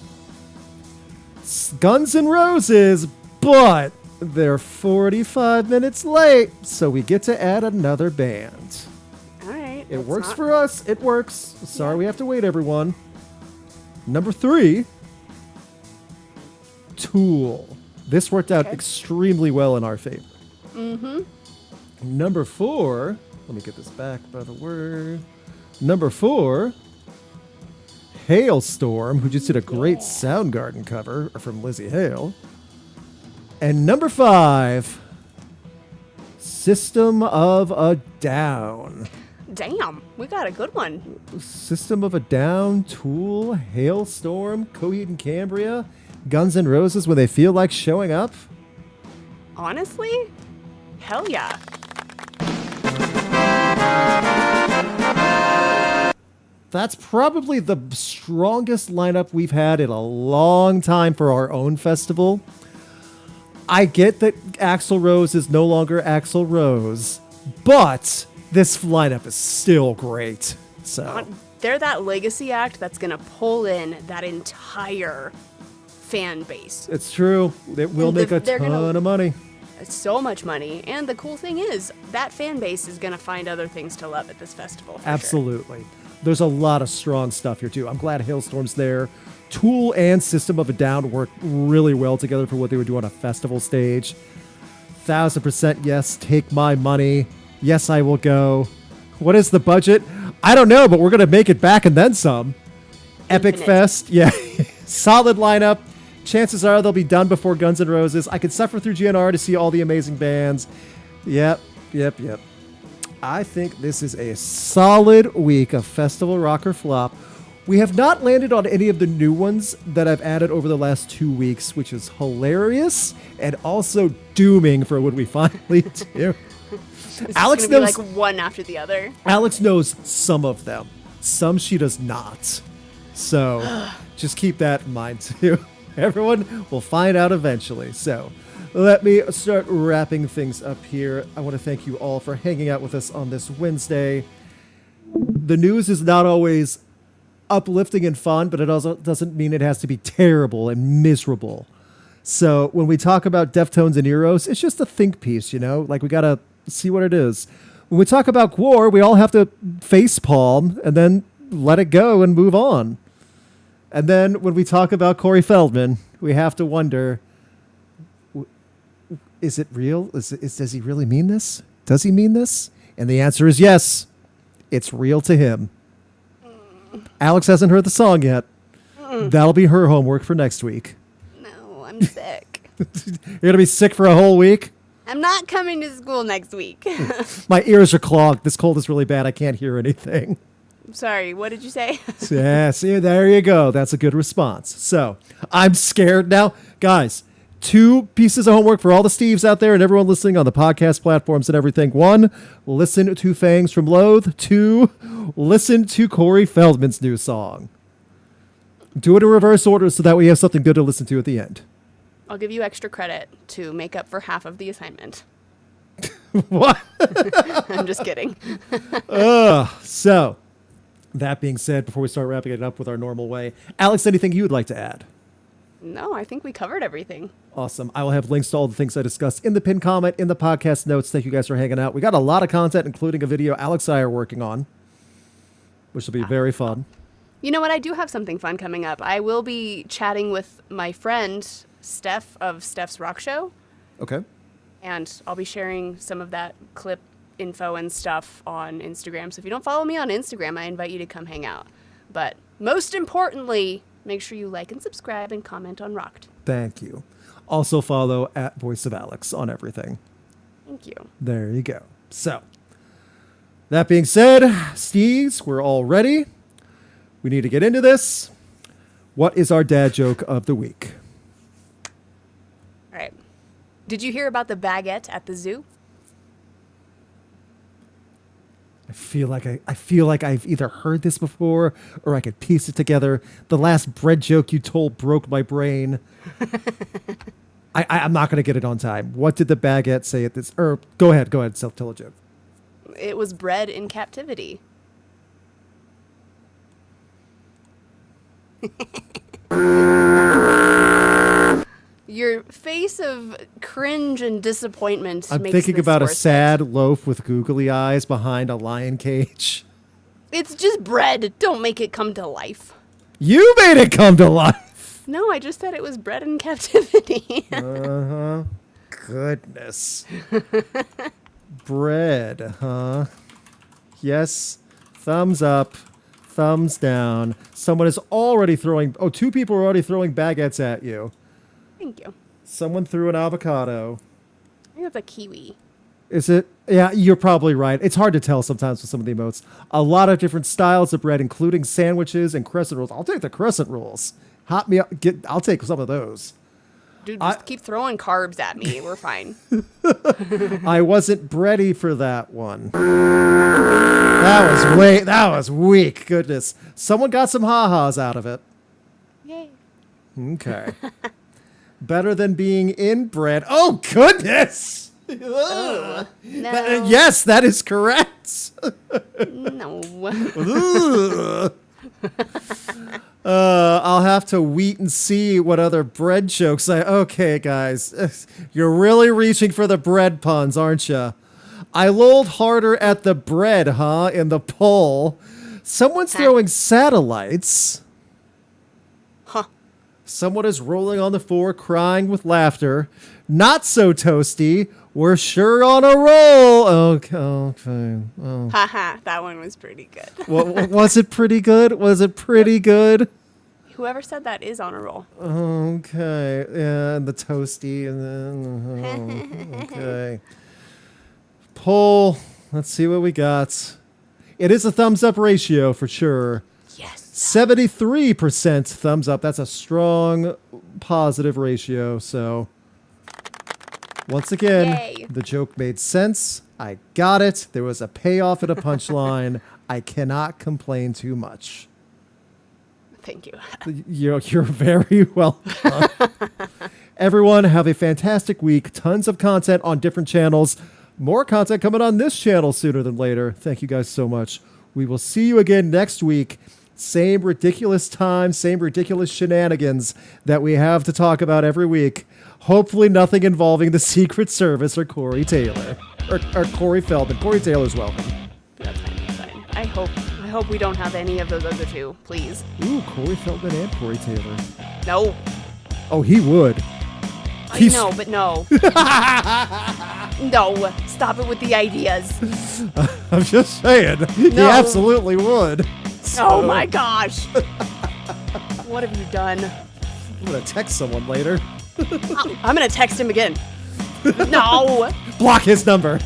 Guns N' Roses, but they're 45 minutes late, so we get to add another band. All right. It works for us. It works. Sorry we have to wait, everyone. Number 3, Tool. This worked out extremely well in our favor. Mm-hmm. Number 4, let me get this back by the word. Number 4, Hailstorm, who just did a great Soundgarden cover from Lizzie Hale. And number 5, System of a Down. Damn, we got a good one. System of a Down, Tool, Hailstorm, Coheed and Cambria, Guns N' Roses when they feel like showing up. Honestly? Hell yeah. That's probably the strongest lineup we've had in a long time for our own festival. I get that Axl Rose is no longer Axl Rose, but this lineup is still great. So They're that legacy act that's going to pull in that entire fan base. it's true. It will make a they're gonna- ton of money. It's so much money. And the cool thing is, that fan base is going to find other things to love at this festival. For Absolutely. There's a lot of strong stuff here, too. I'm glad Hailstorm's there. Tool and System of a Down work really well together for what they would do on a festival stage. 1,000% yes, take my money. Yes, I will go. What is the budget? I don't know, but we're going to make it back and then some. Epic Infinite. Fest. Yeah. Solid lineup. Chances are they'll be done before Guns N' Roses. I could suffer through GNR to see all the amazing bands. Yep. I think this is a solid week of Festival Rock or Flop. We have not landed on any of the new ones that I've added over the last 2 weeks, which is hilarious and also dooming for when we finally do. Alex It's gonna knows be like one after the other. Alex knows some of them. Some she does not. So just keep that in mind too. Everyone will find out eventually. So Let me start wrapping things up here. I want to thank you all for hanging out with us on this Wednesday. The news is not always uplifting and fun, but it also doesn't mean it has to be terrible and miserable. So when we talk about Deftones and Eros, it's just a think piece, you know? Like, we got to see what it is. When we talk about Gwar, we all have to face palm and then let it go and move on. And then when we talk about Corey Feldman, we have to wonder, is it real? Does he really mean this? Does he mean this? And the answer is yes. It's real to him. Alex hasn't heard the song yet. That'll be her homework for next week. No, I'm sick. You're going to be sick for a whole week? I'm not coming to school next week. My ears are clogged. This cold is really bad. I can't hear anything. Sorry, what did you say? Yeah, see, there you go. That's a good response. So, I'm scared now. Guys, 2 pieces of homework for all the Steves out there and everyone listening on the podcast platforms and everything. 1, listen to Fangs from Loathe. 2, listen to Corey Feldman's new song. Do it in reverse order so that we have something good to listen to at the end. I'll give you extra credit to make up for half of the assignment. What? I'm just kidding. So, that being said, before we start wrapping it up with our normal way, Alex, anything you would like to add? No, I think we covered everything. Awesome. I will have links to all the things I discussed in the pinned comment, in the podcast notes. Thank you guys for hanging out. We got a lot of content, including a video Alex and I are working on, which will be very fun. You know what? I do have something fun coming up. I will be chatting with my friend, Steph of Steph's Rock Show. Okay. And I'll be sharing some of that clip info and stuff on Instagram. So if you don't follow me on Instagram, I invite you to come hang out. But most importantly, make sure you like and subscribe and comment on Rocked. Thank you. Also follow at Voice of Alex on everything. Thank you. There you go. So, that being said, Steves, we're all ready. We need to get into this. What is our dad joke of the week? All right. Did you hear about the baguette at the zoo? I feel like I've either heard this before or I could piece it together. The last bread joke you told broke my brain. I'm not going to get it on time. What did the baguette say at this? Or go ahead, tell a joke. It was bred in captivity. Your face of cringe and disappointment I'm makes thinking this about a worth it. sad loaf with googly eyes behind a lion cage. It's just bread. Don't make it come to life. You made it come to life. No, I just said it was bred in captivity. Goodness. Bread, huh? Yes. Thumbs up. Thumbs down. Someone is already throwing... Oh, 2 people are already throwing baguettes at you. Thank you. Someone threw an avocado. I think that's a kiwi. Is it? Yeah, you're probably right. It's hard to tell sometimes with some of the emotes. A lot of different styles of bread, including sandwiches and crescent rolls. I'll take the crescent rolls. Hot me up. I'll take some of those. Dude, just keep throwing carbs at me. We're fine. I wasn't ready for that one. That was weak. Goodness. Someone got some ha-has out of it. Yay. Okay. Better than being inbred. Oh, goodness. No. Yes, that is correct. No. I'll have to wait and see what other bread jokes Okay, guys. You're really reaching for the bread puns, aren't you? I lolled harder at the bread, huh? In the poll. Someone's throwing satellites. Huh. Someone is rolling on the floor, crying with laughter. Not so toasty. We're sure on a roll. Okay. Oh. Haha, that one was pretty good. Was it pretty good? Was it pretty good? Whoever said that is on a roll. Okay. Yeah, and the toasty. And then, okay. Poll. Let's see what we got. It is a thumbs up ratio for sure. Yes. 73% thumbs up. That's a strong positive ratio. So, once again, Yay. the joke made sense. I got it. There was a payoff and a punchline. I cannot complain too much. Thank you. You're very welcome. Everyone, have a fantastic week. Tons of content on different channels. More content coming on this channel sooner than later. Thank you guys so much. We will see you again next week. Same ridiculous time, same ridiculous shenanigans that we have to talk about every week. Hopefully nothing involving the Secret Service or Corey Taylor. Or Corey Feldman. Corey Taylor's welcome. That's fine. I hope we don't have any of those other two, please. Ooh, Corey Feldman and Corey Taylor. No. Oh, he would. I know, but no. No. Stop it with the ideas. I'm just saying. He absolutely would. So. Oh my gosh. What have you done? I'm going to text someone later. I'm going to text him again. No. Block his number.